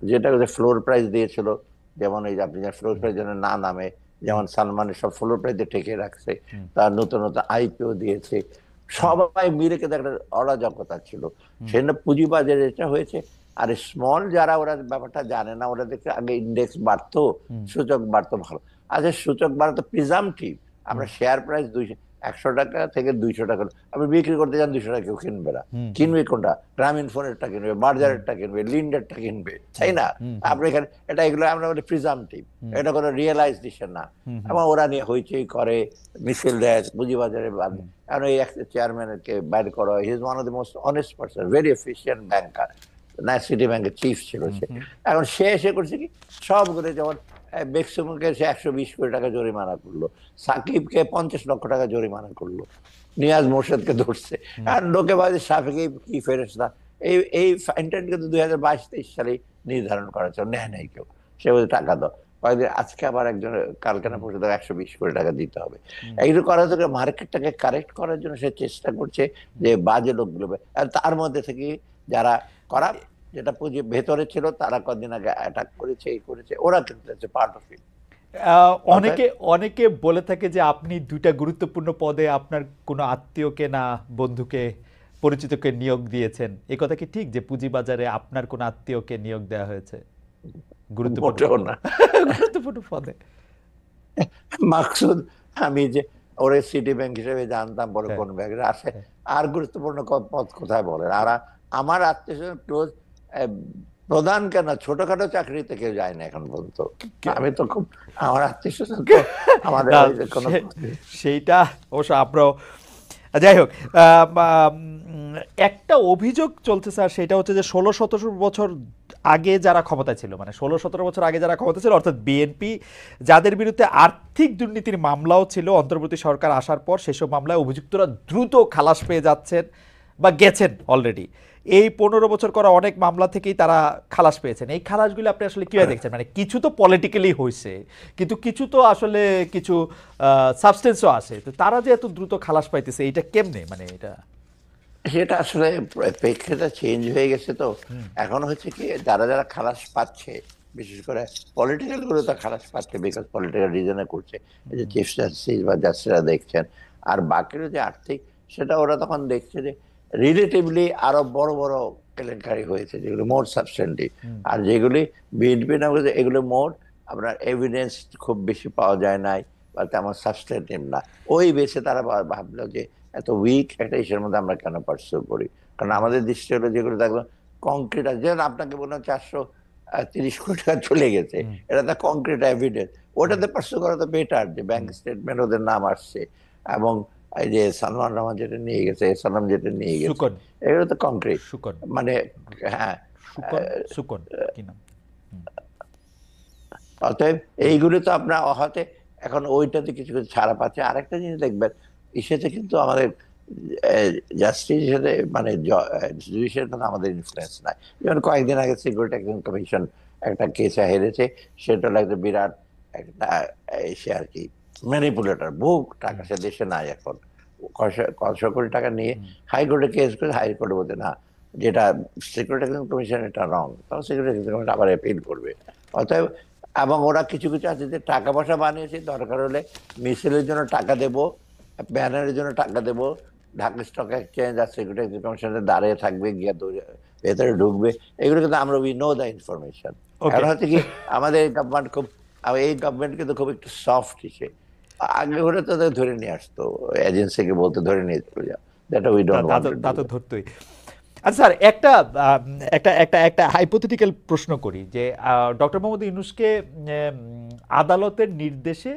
যেটা ফ্লোর প্রাইস দিয়েছিল, যেমন এই যে আপনি ফ্লোর হুম, প্রাইস যেন না নামে, হুম, যেমন সালমানের সব ফ্লোর প্রাইসে ঠেকে রাখছে, হুম, তার নতুন নতুন আইপিও দিয়েছে, হুম, সবাই মিলে কিন্তু একটা অরাজকতা ছিল, হুম, সেটা পুঁজিবাজারে এটা হয়েছে। আর স্মল যারা, ওরা ব্যাপারটা জানে না, ওরা দেখে আগে ইন্ডেক্স বাড়তো, হুম, সূচক বাড়তো, ভালো। আচ্ছা, সূচক বাড়তো প্রিজামটিভ, হুম, আমরা শেয়ার প্রাইস 100 টাকা থেকে 200 টাকা, আপনি বিক্রি করতে যান 200 টাকা, কেউ কিনবে না। হুম, হুম, কিনবে কোনটা? গ্রামীণ ফোনেরটা কিনবে, হুম, বার্জারেরটা কিনবে, লিন্ডারটা কিনবে, তাই হুম, না? হুম, হুম, আপনি এখানে এটা, এগুলো আমরা বলি প্রিজামটিভ, হুম, এটা কোনো রিয়েলাইজেশন না। হুম, হুম, এবং ওরা নিয়ে হইচই করে, মিছিল দেয়, পুঁজিবাজারে বাদ। হুম, কারণ এই একটা চেয়ারম্যানকে বাইর করা হয়, he is one of the most honest person, very efficient banker, না সিটি ব্যাংকের চিফ ছিল হুম, সে। হুম, এখন সে এসে করছে কি, সবগুলো যেমন বেক্সিমকে সে 120 কোটি টাকা জরিমানা করলো, সাকিবকে 50 লক্ষ টাকা জরিমানা করলো, নিয়াজ মোর্শেদকে ধরছে, হুম, আর লোকে ভাবে সাফিকে কি ফেরেস্তা। এই এই ফাইনটা কিন্তু 2022-23 সালে নির্ধারণ করা ছিল, নেয় নাই কেউ, সে বলছে টাকা দাও, কয়েকদিন আজকে আবার একজন কালকে না হুম, পরশু 120 কোটি টাকা দিতে হবে। হুম, এইগুলো করার জন্য মার্কেটটাকে কারেক্ট করার জন্য সে চেষ্টা করছে যে বাজে লোকগুলো, আর তার মধ্যে থেকে যারা করাপ, যেটা পুঁজি ভেতরে ছিল, তারা কদিন আগে অ্যাটাক করেছে, এই করেছে, ওরা কিন্তু পার্ট অফ ইট। অতএব অনেকে অনেকে বলে থাকে যে আপনি দুইটা গুরুত্বপূর্ণ পদে আপনার কোনো আত্মীয়কে না বন্ধুকে, পরিচিতকে নিয়োগ দিয়েছেন, এ কথা কি ঠিক যে পুঁজিবাজারে আপনার কোনো আত্মীয়কে নিয়োগ দেওয়া হয়েছে গুরুত্বপূর্ণ মোটেও পদে? না। গুরুত্বপূর্ণ পদে। মাকসুদ, আমি যে ওরে সিটি ব্যাংক হিসেবে জানতাম, বলে হ্যাঁ, কোন ব্যাংকে আসে, হ্যাঁ। আর গুরুত্বপূর্ণ পদ কোথায় বলেন? আর আমার আত্মীয় স্বজন ক্লোজ প্রধান কেন, ছোটখাটো চাকরিতে কেউ যায় না এখন পর্যন্ত। আমি তো খুব, আমার আত্মীয় স্বজন তো আমাদের না, ওই যে কোনো সেইটা অবশ্য আমরাও, যাই হোক, একটা অভিযোগ চলছে স্যার, সেটা হচ্ছে যে 16-17 বছর আগে যারা ক্ষমতায় ছিল, মানে 16-17 বছর আগে যারা ক্ষমতা ছিল, অর্থাৎ বিএনপি, যাদের বিরুদ্ধে আর্থিক দুর্নীতির মামলাও ছিল, অন্তর্বর্তী সরকার আসার পর সেসব মামলায় অভিযুক্তরা দ্রুত খালাস পেয়ে যাচ্ছেন বা গেছেন অলরেডি। এই 15 বছর করা অনেক মামলা থেকেই তারা খালাস পেয়েছেন। এই খালাসগুলো আপনি আসলে কিভাবে দেখছেন? মানে কিছু তো পলিটিক্যালি হয়েছে, কিন্তু কিছু তো আসলে কিছু সাবস্টেন্সও আছে। তো তারা যে এত দ্রুত খালাস পাইতেছে, এটা কেমনে? মানে এটা সেটা আসলে প্রেক্ষিতটা চেঞ্জ হয়ে গেছে। তো এখন হচ্ছে কি, যারা যারা খালাস পাচ্ছে, বিশেষ করে পলিটিক্যাল গুলো তো খালাস পাচ্ছে বিকজ পলিটিক্যাল রিজনে করছে, এই যে চিফ জাস্টিস বা জাস্টিসরা দেখছেন। আর বাকিরা যে আর্থিক, সেটা ওরা তখন দেখছে যে রিলেটিভলি আরো বড় বড় কেলেঙ্কারি হয়েছে, যেগুলো মোর সাবস্টেন্টিভ। আর যেগুলি বিএনপি না, এগুলো মোর আপনার এভিডেন্স খুব বেশি পাওয়া যায় নাই বা তেমন সাবস্টেন্টিভ না। ওই বেশে তারা ভাবলো যে এত উইক একটা ইস্যুর মধ্যে আমরা কেন পার্সু করি। কারণ আমাদের দৃষ্টি হলো যেগুলো দেখবো কংক্রিট আছে, যেমন আপনাকে বললাম 430 কোটি টাকা চলে গেছে, এটা তো কংক্রিট এভিডেন্স। ওটাতে পার্সু করা তো বেটার, যে ব্যাংক স্টেটমেন্ট ওদের নাম আসছে, এবং এই যে সালমান রহমান যেটা নিয়ে গেছে, সালাম যেটা নিয়ে গেছে, সুকন, এগুলো তো কংক্রিট। সুকন, মানে হ্যাঁ, সুকন, সুকন কি নাম? অতএব এইগুলো তো আপনার অহাতে এখন ওইটাতে কিছু কিছু ছাড়া পাচ্ছে। আরেকটা জিনিস দেখবেন, ইসেতে কিন্তু আমাদের জাস্টিস সাথে মানে জুডিশিয়াল কিন্তু আমাদের ইনফ্লুয়েন্স নাই। যেমন কয়েকদিন আগে সিকিউরিটি এক্সচেঞ্জ কমিশন একটা কেসে হেরেছে, সেটা হলো একটা বিরাট একটা এসে আর কি ম্যানিপুলেটর, বহু টাকা, সে দেশে নাই এখন, কয়শো কোটি টাকা নিয়ে হাইকোর্টে কেস করে, হাইকোর্টে বলতে না, যেটা সিকিউরিটি এক্সচেঞ্জ কমিশন এটা রং, তখন সিকিউরিটি এক্সচেঞ্জ কমিশন আবার অ্যাপিল করবে। অতএব, এবং ওরা কিছু কিছু আছে যে টাকা পয়সা বানিয়েছে, দরকার হলে মিছিলের জন্য টাকা দেব, ব্যানারের জন্য টাকা দেব, ঢাকা স্টক এক্সচেঞ্জ আর সিকিউরিটি কমিশনে দাঁড়িয়ে থাকবে, গিয়ে ভেতরে ঢুকবে। এগুলো কিন্তু আমরা উই নো দ্য ইনফরমেশন। এখন হচ্ছে কি, আমাদের গভর্নমেন্ট খুব, এই গভর্নমেন্ট কিন্তু খুব একটু সফট হিসে, আগে হলে তো ধরে নিয়ে আসতো, এজেন্সিকে বলতে ধরে নিয়ে চলে যাও, that we don't want to তা ডু। তো ধরতই। আচ্ছা স্যার, একটা একটা একটা একটা হাইপোথেটিক্যাল প্রশ্ন করি যে ডক্টর মোহাম্মদ ইউনূসকে আদালতের নির্দেশে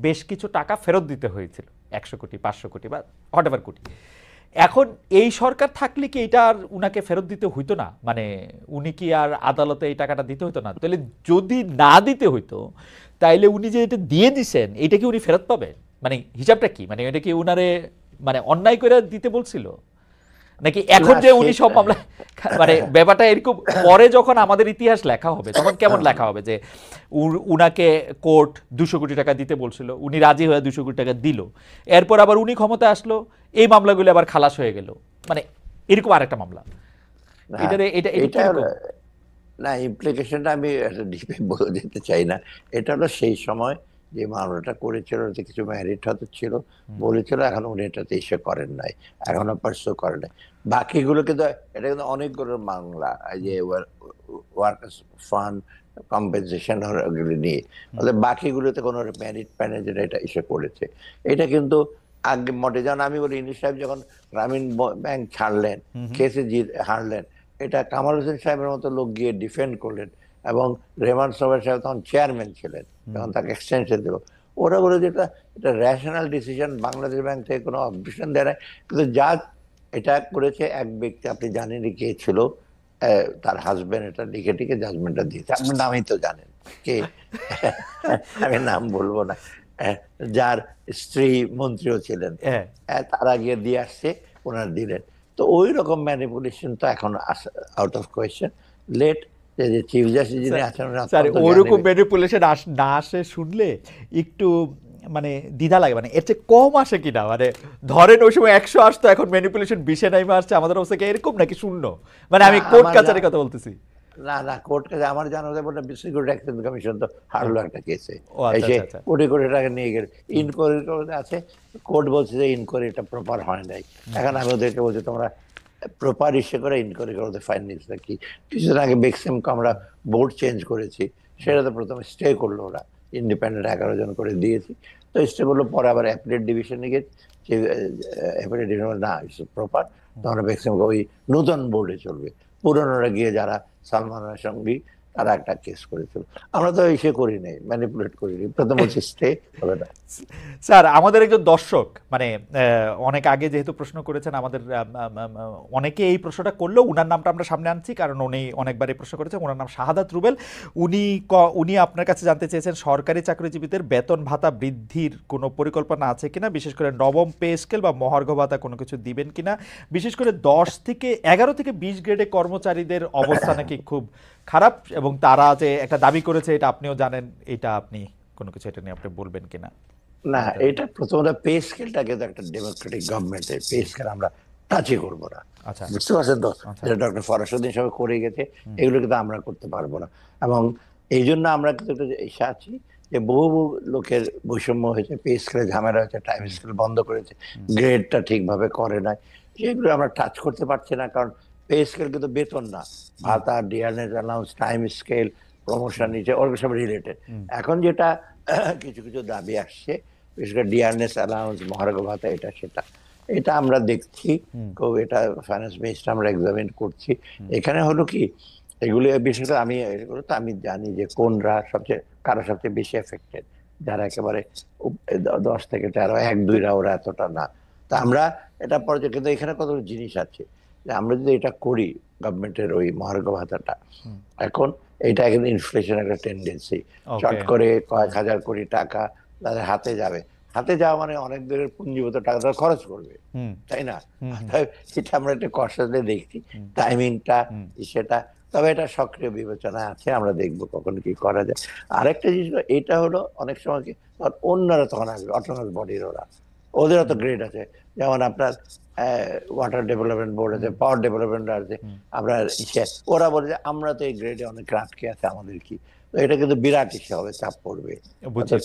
বেশ কিছু টাকা ফেরত দিতে হয়েছিল, 100 কোটি, 500 কোটি বা হোয়াটএভার কোটি। এখন এই সরকার থাকলে কি এটা আর উনাকে ফেরত দিতে হইতো না? মানে উনি কি আর আদালতে এই টাকাটা দিতে হইতো না? তাহলে যদি না দিতে হইতো, তাইলে উনি যে এটা দিয়ে দিছেন, এটা কি উনি ফেরত পাবেন? মানে হিসাবটা কি? মানে এটা কি উনারে মানে অন্যায় করে দিতে বলছিল, নাকি এখন না যে উনি সব মামলা মানে ব্যাপারটা এরকম পরে যখন আমাদের ইতিহাস লেখা হবে তখন কেমন লেখা হবে যে উনাকে কোর্ট 200 কোটি টাকা দিতে বলছিল, উনি রাজি হয়ে 200 কোটি টাকা দিল, এরপর আবার উনি ক্ষমতা আসলো, এই মামলাগুলো আবার খালাস হয়ে গেল, মানে এরকম আরেকটা মামলা। হ্যাঁ, এটা এটা কিরকম? না, ইমপ্লিকেশনটা আমি ডিপে বলে দিতে চাই না। এটা হলো সেই সময় যে মামলাটা করেছিল, ওতে কিছু ম্যারিট হয়তো ছিল, বলেছিল, এখন উনি এটাতে ইসে করেন নাই, এখনো পার্সু করেন নাই। বাকিগুলো কিন্তু, এটা কিন্তু অনেকগুলো মামলা, এই যে ওয়ার্কার্স ফান্ড কম্পেনসেশন ওগুলো নিয়ে, বাকিগুলোতে কোনো ম্যারিট প্যানে যেটা এটা ইসে করেছে, এটা কিন্তু আগে মোটে, যেমন আমি বলি, ইউনূস সাহেব যখন গ্রামীণ ব্যাংক ছাড়লেন, কেসে হারলেন, এটা কামাল হোসেন সাহেবের মতো লোক গিয়ে ডিফেন্ড করলেন, এবং রেহমান সাহেব তখন চেয়ারম্যান ছিলেন, তখন তাকে এক্সটেনশন দিল। ওরা বলে যেটা, এটা রেশনাল ডিসিশন, বাংলাদেশ ব্যাংক থেকে কোনো অবজেকশন দেয় না। কিন্তু যা এটা করেছে এক ব্যক্তি, আপনি জানেন কে ছিল, তার হাজবেন্ড এটা লিখে টিকে জাজমেন্টটা দিয়েছে, আপনার নামই তো জানেন কে, আমি নাম বলবো না, যার স্ত্রী মন্ত্রীও ছিলেন, হ্যাঁ তারা গিয়ে দিয়ে আসছে, ওনারা দিলেন। তো ওই রকম ম্যানিপুলেশন তো এখন আউট অফ কোয়েশ্চেন। লেট, যে চিফ জাস্টিস যিনি আছেন, স্যার অত্যন্ত ওইরকম জ্ঞানী। ম্যানিপুলেশন না আসে শুনলে একটু মানে দ্বিধা লাগে, মানে এর চেয়ে কম আসে কিনা, মানে ধরেন ওই সময় 100 আসতো, এখন ম্যানিপুলেশন 20-এ নাইমে আসছে, আমাদের অবস্থা কি এরকম নাকি শূন্য? মানে আমি কোর্ট কাচারের কথা বলতেছি। না না, কোর্ট কাছে আমার জানা যায় বলে, সিকিউরিটি এক্সচেঞ্জ কমিশন তো হারলো একটা কেসে, ও আচ্ছা এসে আচ্ছা আচ্ছা। কোটি কোটি টাকা নিয়ে গেলে, ইনকোয়ারি আছে, কোর্ট বলছে যে ইনকোয়ারিটা প্রপার হয় নাই। এখন আমি ওদেরকে বলছি, তোমরা প্রপার ইস্যু করে ইনকোয়ারি করো, ফাইন্ডিংসটা কি। কিছুদিন আগে বেক্সিমকে আমরা বোর্ড চেঞ্জ করেছি, সেটা তো প্রথমে স্টে করলো ওরা, ইন্ডিপেন্ডেন্ট 11 জন করে দিয়েছি, তো স্টে করলো, পরে আবার অ্যাপিলেট ডিভিশনে গিয়ে অ্যাপিলেট ডিভিশন না প্রপার, তোমরা বেক্সিমকে ওই নতুন বোর্ডে চলবে, পুরনোরা গিয়ে যারা সালমানের সঙ্গী, তারা একটা কেস করেছিল। আমরা তো ইসে করি নাই, ম্যানিপুলেট করিনি, প্রথম হচ্ছে স্টে হবে না। স্যার আমাদের একজন দর্শক মানে অনেক আগে যেহেতু প্রশ্ন করেছেন আমাদের অনেকে এই প্রশ্নটা করলেও উনার নামটা আমরা সামনে আনছি কারণ উনি অনেকবার এই প্রশ্ন করেছেন। ওনার নাম শাহাদাত রুবেল। উনি আপনার কাছে জানতে চেয়েছেন সরকারি চাকরিজীবীদের বেতন ভাতা বৃদ্ধির কোনো পরিকল্পনা আছে কিনা, বিশেষ করে নবম পে স্কেল বা মহার্ঘ ভাতা কোনো কিছু দিবেন কিনা, বিশেষ করে 11 থেকে 20 গ্রেডে কর্মচারীদের অবস্থা নাকি খুব খারাপ এবং তারা যে একটা দাবি করেছে এটা আপনিও জানেন, এটা আপনি কোনো কিছু এটা নিয়ে আপনি বলবেন কিনা? না, এটা প্রথমত পে স্কেলটা কিন্তু একটা ডেমোক্রেটিক গভর্নমেন্টের পে স্কেল আমরা টাচই করবো না। আচ্ছা বুঝতে পারছেন তো, আচ্ছা যেটা ডক্টর ফরাসউদ্দিন সাহেব করে গেছে, এগুলো কিন্তু আমরা করতে পারবো না। এবং এই জন্য আমরা কিন্তু এসে আছি যে বহু লোকের বৈষম্য হয়েছে, পে স্কেলে ঝামেলা হয়েছে, টাইম স্কেল বন্ধ করেছে, গ্রেডটা ঠিকভাবে করে নাই, সেগুলো আমরা টাচ করতে পারছি না। কারণ পে স্কেল কিন্তু বেতন না, ভাতা, dearness allowance, time scale, promotion নিচে ওগুলো সব রিলেটেড। এখন যেটা কিছু কিছু দাবি আসছে, বিশেষ করে ডিয়ারনেস অ্যালাউন্স, মহার্ঘ ভাতা, এটা সেটা, এটা আমরা দেখছি, খুব এটা ফাইন্যান্স মিনিস্টার আমরা এক্সামিন করছি। এখানে হলো কি, এগুলো বিশেষ করে এগুলো তো আমি জানি যে কোনরা সবচেয়ে, কারা সবচেয়ে বেশি এফেক্টেড, যারা একেবারে 10 থেকে 13, 1-2রা, ওরা এতটা না। তা আমরা এটা পর্যায়ে, কিন্তু এখানে কত জিনিস আছে যে আমরা যদি এটা করি, গভর্নমেন্টের ওই মহার্ঘ ভাতাটা, এখন এটা কিন্তু ইনফ্লেশন একটা টেন্ডেন্সি, চট করে কয়েক হাজার কোটি টাকা তাদের হাতে যাবে। হাতে যাওয়া মানে অনেক দূরের পুঞ্জীভূত টাকা তারা খরচ করবে, তাই না? এটা আমরা একটা কষ্টে দেখছি, টাইমিংটা সেটা। তবে এটা সক্রিয় বিবেচনা আছে, আমরা দেখবো কখন কি করা যায়। আরেকটা জিনিস এটা হলো, অনেক সময় কি অন্যরা তখন আসবে, অটোনমাস বডির, ওদেরও তো গ্রেড আছে, যেমন আপনার ওয়াটার ডেভেলপমেন্ট বোর্ড আছে, পাওয়ার ডেভেলপমেন্ট আছে, আপনার ওরা বলে যে আমরা তো এই গ্রেডে অনেক আটকে আছে, আমাদের কি। তো এটা কিন্তু বিরাট ইস্যু হবে, চাপ পড়বে।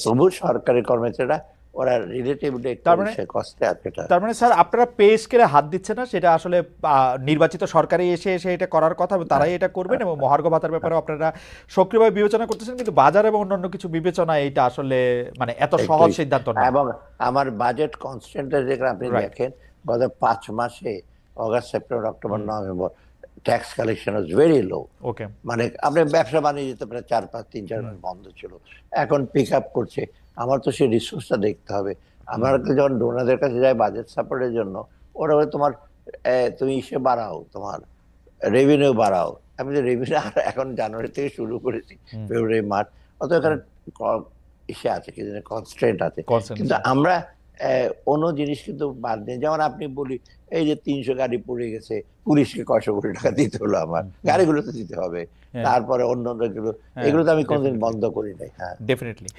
তবু সরকারি কর্মচারীরা ওরা রিলেটিভলি কষ্টে আছে। তার মানে স্যার আপনারা পে স্কেলে হাত দিচ্ছে না, সেটা আসলে নির্বাচিত সরকারি এসে এটা করার কথা, তারাই এটা করবেন, এবং মহার্ঘ ভাতার ব্যাপারে আপনারা সক্রিয়ভাবে বিবেচনা করতেছেন, কিন্তু বাজার এবং অন্যান্য কিছু বিবেচনা এটা আসলে মানে এত সহজ সিদ্ধান্ত না। এবং আমার বাজেট কনস্ট্যান্টের যেখানে আপনি দেখেন, গত 5 মাসে, August, September, October, November, tax collection was very low. Okay, মানে আপনি ব্যবসা বাণিজ্য প্রায় 3-4 মাস বন্ধ ছিল, এখন পিক আপ করছে। আমার তো সেই রিসোর্সটা দেখতে হবে। আমার যখন ডোনারদের কাছে যায় বাজেট সাপোর্টের জন্য, ওরা বলে তোমার তুমি ইসে বাড়াও, তোমার রেভিনিউ বাড়াও। আমি যে রেভিনিউ এখন জানুয়ারি থেকে শুরু করেছি, ফেব্রুয়ারি, মার্চ, অত এখানে ইসে আছে, কি জানি কনস্ট্রেন্ট আছে। কিন্তু আমরা অন্য জিনিস কিন্তু বাদ নেই। যেমন আপনি বলি, এই যে 300 গাড়ি পড়ে গেছে, পুলিশকে কয়শো কোটি টাকা দিতে হলো, আমার গাড়িগুলো তো দিতে হবে, তারপরে অন্য এগুলো তো আমি কোনদিন বন্ধ করি নাই। হ্যাঁ, ডেফিনেটলি।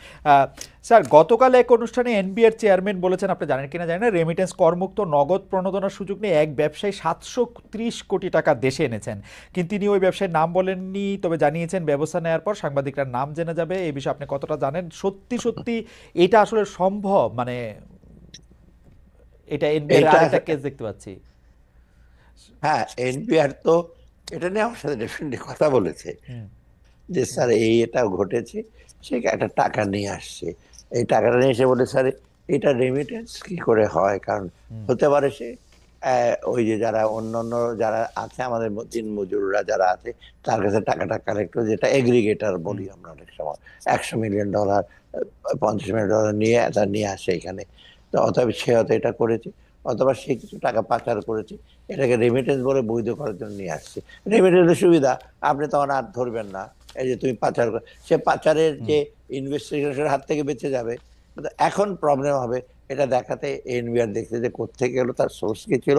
স্যার গতকাল এক অনুষ্ঠানে এনবিআর চেয়ারম্যান বলেছেন, আপনি জানেন কিনা জানেন না, রেমিটেন্স করমুক্ত নগদ প্রণোদনার সুযোগ নিয়ে এক ব্যবসায়ী 730 কোটি টাকা দেশে এনেছেন, কিন্তু তিনি ওই ব্যবসায়ীর নাম বলেননি, তবে জানিয়েছেন ব্যবস্থা নেওয়ার পর সাংবাদিকরা নাম জেনে যাবে। এই বিষয়ে আপনি কতটা জানেন? সত্যি সত্যি এটা আসলে সম্ভব? মানে এটা এনবিআর আরেকটা কেস দেখতে পাচ্ছি। হ্যাঁ, এনবিআর তো এটা নিয়ে আমার সাথে ডেফিনেটলি কথা বলেছে যে স্যার এটা ঘটেছে, সে একটা টাকা নিয়ে আসছে, এই টাকাটা নিয়ে এসে বলে স্যার এটা রেমিটেন্স কি করে হয়, কারণ হতে পারে সে ওই যে যারা অন্যান্য যারা আছে, আমাদের দিন মজুররা যারা আছে, তার কাছে টাকাটা কালেক্ট করে, যেটা এগ্রিগেটার বলি আমরা অনেক সময়, $100 মিলিয়ন, $50 মিলিয়ন নিয়ে তা নিয়ে আসে এখানে। তো অতএব সে হয়তো এটা করেছে, অথবা সে কিছু টাকা পাচার করেছে, এটাকে রেমিটেন্স বলে বৈধ করার জন্য নিয়ে আসছে। রেমিটেন্সের সুবিধা, আপনি তখন আর ধরবেন না, এই যে তুমি পাচার, সে পাচারের যে ইনভেস্টিগেশনের হাত থেকে বেঁচে যাবে। কিন্তু এখন প্রবলেম হবে এটা দেখাতে, এনবিআর দেখতে যে কোত্থেকে এলো, তার সোর্স কি ছিল।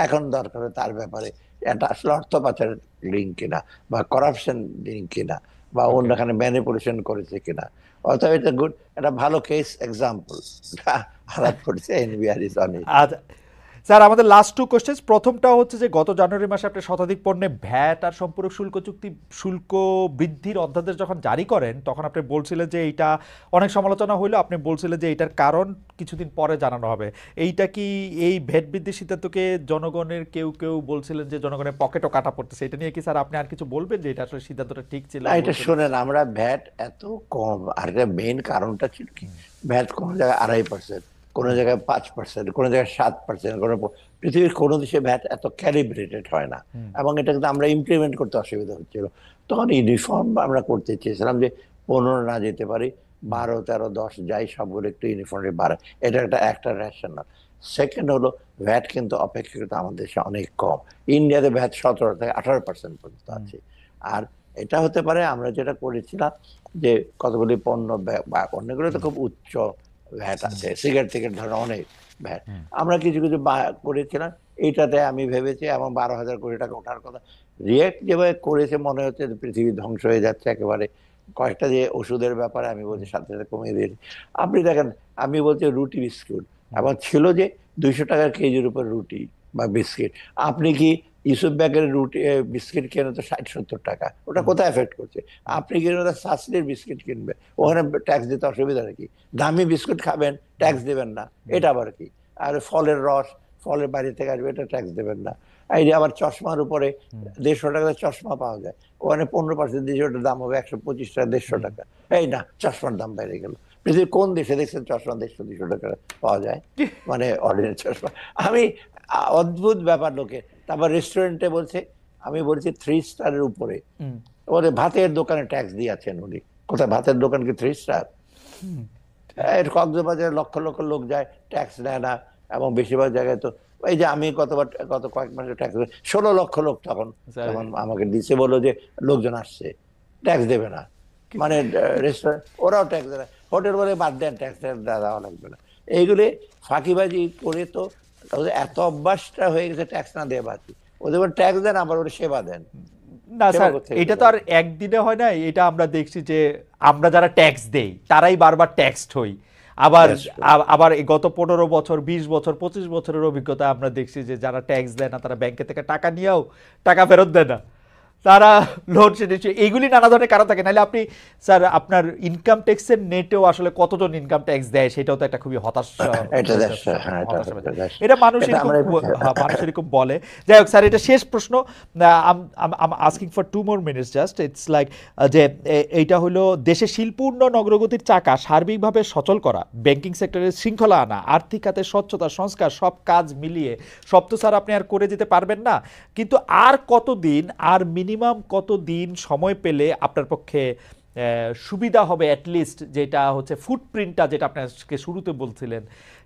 এখন দরকার তার ব্যাপারে এটা আসলে অর্থ পাচারের লিঙ্ক কিনা, বা করাপশন লিঙ্ক কিনা, বা অন্যখানে ম্যানিপুলেশন করেছে কিনা। অতএব এটা গুড, একটা ভালো কেস এক্সাম্পল খারাপ করছে NBR is on it. Sir আমাদের লাস্ট 2 কোশ্চেন। প্রথমটা হচ্ছে যে গত জানুয়ারি মাসে আপনি শতাধিক পণ্যে ভ্যাট আর সম্পূরক শুল্ক বৃদ্ধির অধ্যাদেশ যখন জারি করেন, তখন আপনি বলছিলেন যে এইটা অনেক সমালোচনা হইলো, আপনি বলছিলেন যে এটার কারণ কিছুদিন পরে জানানো হবে। এইটা কি, এই ভ্যাট বৃদ্ধির সিদ্ধান্তকে জনগণের কেউ কেউ বলছিলেন যে জনগণের পকেটও কাটা পড়তেছে, এটা নিয়ে কি স্যার আপনি আর কিছু বলবেন যে এটা আসলে সিদ্ধান্তটা ঠিক ছিল? এটা শোনেন, আমরা ভ্যাট এত কম, আর এটা মেইন কারণটা ছিল কি, ভ্যাট কোন জায়গায় 2.5%, কোনো জায়গায় 5%, কোনো জায়গায় 7%, পৃথিবীর কোনো দেশে ভ্যাট এত ক্যালিব্রেটেড হয় না, এবং এটা কিন্তু আমরা ইমপ্লিমেন্ট করতে অসুবিধা হচ্ছিল। তখন ইউনিফর্ম আমরা করতে চেয়েছিলাম যে 15 না যেতে পারি, 12, 13, 10 যাই সবগুলো একটু ইউনিফর্মে বাড়ায়। এটা একটা রেশনাল। সেকেন্ড হলো ভ্যাট কিন্তু অপেক্ষাকৃত আমাদের দেশে অনেক কম। ইন্ডিয়াতে ভ্যাট 17 থেকে 18% পর্যন্ত আছে। আর এটা হতে পারে আমরা যেটা করেছিলাম যে কতগুলি পণ্য বা পণ্যগুলো তো খুব উচ্চ ভ্যাট আছে, সিগারেট টিকেট ধরো অনেক ভ্যাট, আমরা কিছু কিছু করেছিলাম। এইটাতে আমি ভেবেছি এবং 12,000 কোটি টাকা ওঠার কথা। রিয়েক্ট যেভাবে করেছে মনে হচ্ছে যে পৃথিবী ধ্বংস হয়ে যাচ্ছে একেবারে। কয়েকটা যে ওষুধের ব্যাপারে আমি বলছি সাথে সাথে কমিয়ে দিয়েছি। আপনি দেখেন, আমি বলছি রুটি বিস্কুট, এবং ছিল যে 200 টাকার কেজির উপর রুটি বা বিস্কিট। আপনি কি ইউসুফ ব্যাগের রুটি বিস্কিট কেনে তো 60-70 টাকা, ওটা কোথায় এফেক্ট করছে? আপনি কিনে সাসলির বিস্কিট কিনবে, ওখানে ট্যাক্স দিতে অসুবিধা নাকি? দামি বিস্কুট খাবেন, ট্যাক্স দেবেন না, এটা আবার কি? আর ফলের রস, ফলের বাইরে থেকে আসবে, এটা ট্যাক্স দেবেন না। এই যে আবার চশমার উপরে 150 টাকা চশমা পাওয়া যায়, ওখানে 15% দিয়ে ওটার দাম হবে 125 টাকা, 150 টাকা। এই না, চশমার দাম বেড়ে গেল। পৃথিবীর কোন দেশে দেখছেন চশমা 150-200 টাকা পাওয়া যায়? মানে অর্ডিনারি চশমা। আমি অদ্ভুত ব্যাপার লোকে। তারপর রেস্টুরেন্টে বলছে, আমি বলছি 3 স্টারের উপরে, ওরে ভাতের দোকানে ট্যাক্স দিয়েছেন উনি। কোথায় ভাতের দোকান কি 3 স্টার? কক্সবাজারে লক্ষ লক্ষ লোক যায়, ট্যাক্স নেয় না, এবং বেশিরভাগ জায়গায় তো এই যে আমি গত কয়েক মাসে ট্যাক্স 16 লক্ষ লোক তখন আমাকে দিচ্ছে, বললো যে লোকজন আসছে, ট্যাক্স দেবে না। মানে রেস্টুরেন্ট ওরাও ট্যাক্স দেয় না, হোটেল বলে বাদ দেন, ট্যাক্স দেওয়া লাগবে না। এইগুলি ফাঁকিবাজি করে তো এত অভ্যাসটা হয়ে গেছে ট্যাক্স না দেওয়া বাকি। ওদের ট্যাক্স দেন, আবার ওরা সেবা দেন। না স্যার, এটা তো আর একদিনে হয় না। এটা আমরা দেখছি যে আমরা যারা ট্যাক্স দেই তারাই বারবার ট্যাক্সড হই। আবার আবার গত 15 বছর, 20 বছর, 25 বছরের অভিজ্ঞতা আমরা দেখছি যে যারা ট্যাক্স দেয় না তারা ব্যাংকে থেকে টাকা নিয়েও টাকা ফেরত দেয় না, তারা লোডশেডিং, এইগুলি নানা ধরনের কারণ থাকে। নাহলে আপনি স্যার আপনার ইনকাম ট্যাক্সের নেটেও আসলে কতজন ইনকাম ট্যাক্স দেয় সেটাও তো একটা খুবই হতাশ, এটা মানুষ এরকম বলে। যাই হোক স্যার, এটা শেষ প্রশ্ন, asking for 2 more minutes just. It's like যে এইটা হলো দেশে শিল্প উন্নয়ন অগ্রগতির চাকা সার্বিকভাবে সচল করা, ব্যাংকিং সেক্টরের শৃঙ্খলা আনা, আর্থিক খাতে স্বচ্ছতা, সংস্কার, সব কাজ মিলিয়ে সব তো স্যার আপনি আর করে যেতে পারবেন না, কিন্তু আর কতদিন, আর মিনিমাম কতদিন সময় পেলে আপনার পক্ষে সুবিধা হবে অ্যাটলিস্ট, যেটা হচ্ছে ফুটপ্রিন্টটা যেটা আপনাকে শুরুতে বলছিলেন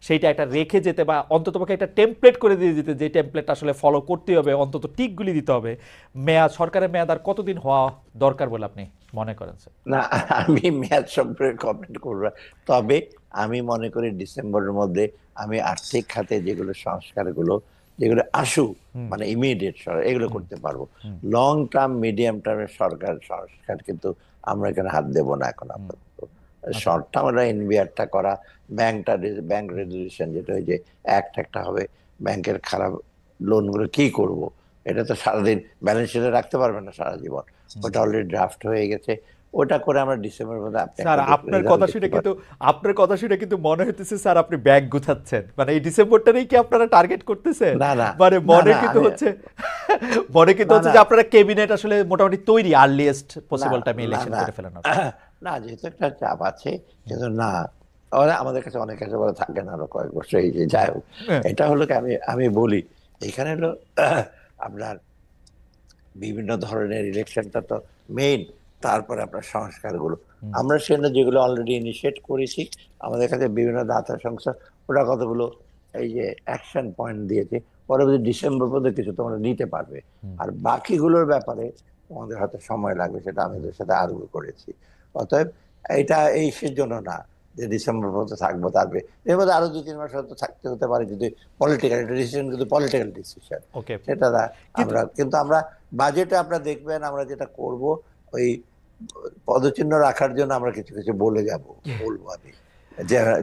সেইটা একটা রেখে যেতে, বা অন্ততপক্ষে একটা টেমপ্লেট করে দিয়ে যেতে, যে টেমপ্লেট আসলে ফলো করতে হবে, অন্তত টিকগুলি দিতে হবে। মেয়াদ, সরকারের মেয়াদ আর কতদিন হওয়া দরকার বলে আপনি মনে করেন স্যার? না, আমি মেয়াদ সম্পর্কে কমেন্ট করব, তবে আমি মনে করি ডিসেম্বরের মধ্যে আমি আর্থিক খাতে যেগুলো সংস্কারগুলো যেগুলো আসুক, মানে ইমিডিয়েট এগুলো করতে পারবো। লং টার্ম, মিডিয়াম টার্মের সরকার সংস্কার কিন্তু আমরা এখানে হাত দেবো না এখন আপাতত। শর্ট টার্ম এনবিআরটা করা, ব্যাংক রেজুলেশন, যেটা ওই যে একটা হবে, ব্যাংকের খারাপ লোনগুলো কি করব, এটা তো সারাদিন ব্যালেন্স শিটে রাখতে পারবে না সারা জীবন। ওটা অলরেডি ড্রাফট হয়ে গেছে, ওটা করে আমরা ডিসেম্বরের মধ্যে স্যার আপনার কথা শুনে কিন্তু মনে হইতেছে স্যার আপনি ব্যাগ গুছাচ্ছেন, মানে এই ডিসেম্বরটারই কি আপনারা টার্গেট করতেছেন? না না, মানে মনে কিন্তু হচ্ছে যে আপনারা ক্যাবিনেট আসলে মোটামুটি তৈরি, আর্লিয়েস্ট পসিবল টাইমে ইলেকশন করে ফেলানোর। না, যেহেতু একটা চাপ আছে, কিন্তু না, ওরা আমাদের কাছে অনেক কাছে বলে থাকে না আরো কয়েক বছর। এই যে যাই হোক, এটা হলো কি, আমি বলি এখানে হলো আপনার বিভিন্ন ধরনের ইলেকশনটা তো মেইন, তারপরে আপনার সংস্কারগুলো আমরা সেখানে যেগুলো অলরেডি ইনিশিয়েট করেছি, আমাদের কাছে বিভিন্ন দাতা সংস্থা ওরা কতগুলো এই যে অ্যাকশন পয়েন্ট দিয়েছে, পরবর্তী ডিসেম্বর পর্যন্ত কিছু তোমরা নিতে পারবে। আর বাকিগুলোর ব্যাপারে তোমাদের হয়তো সময় লাগবে, সেটা আমি ওদের সাথে আর্গু করেছি। অতএব এটা এই সেজন্য না যে ডিসেম্বর পর্যন্ত থাকবো, তারপরে এর মধ্যে আরো 2-3 মাস হয়তো থাকতে হতে পারে, যদি পলিটিক্যাল ডিসিশন, কিন্তু পলিটিক্যাল ডিসিশন সেটা আমরা, কিন্তু আমরা বাজেটে আপনারা দেখবেন আমরা যেটা করব, ওই পদচিহ্ন রাখার জন্য আমরা কিছু কিছু বলবো আমি,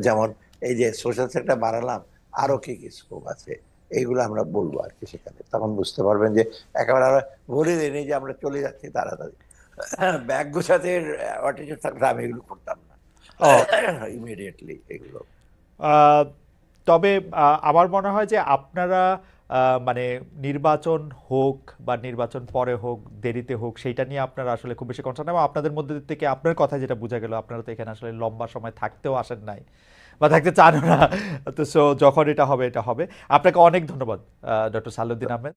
যেমন এই যে সোশ্যাল সেক্টর বাড়ালাম, আরো কি কি স্কোপ আছে, এইগুলো আমরা বলবো আর কি। সেখানে তখন বুঝতে পারবেন যে একেবারে আমরা বলে দিই যে আমরা চলে যাচ্ছি তাড়াতাড়ি, ব্যাগ গোছাতে অ্যাটিটিউড থাকলে আমি এগুলো করতাম না ইমিডিয়েটলি এগুলো। তবে আমার মনে হয় যে আপনারা মানে নির্বাচন হোক বা নির্বাচন পরে হোক দেরিতে হোক সেইটা নিয়ে আপনারা আসলে খুব বেশি কনসার্ন, এবং আপনাদের মধ্যে থেকে আপনার কথা যেটা বোঝা গেল আপনারা তো এখানে আসলে লম্বা সময় থাকতেও আসেন নাই বা থাকতে চানও না। তো সো যখন এটা হবে এটা হবে। আপনাকে অনেক ধন্যবাদ ডক্টর সালাউদ্দিন আহমেদ।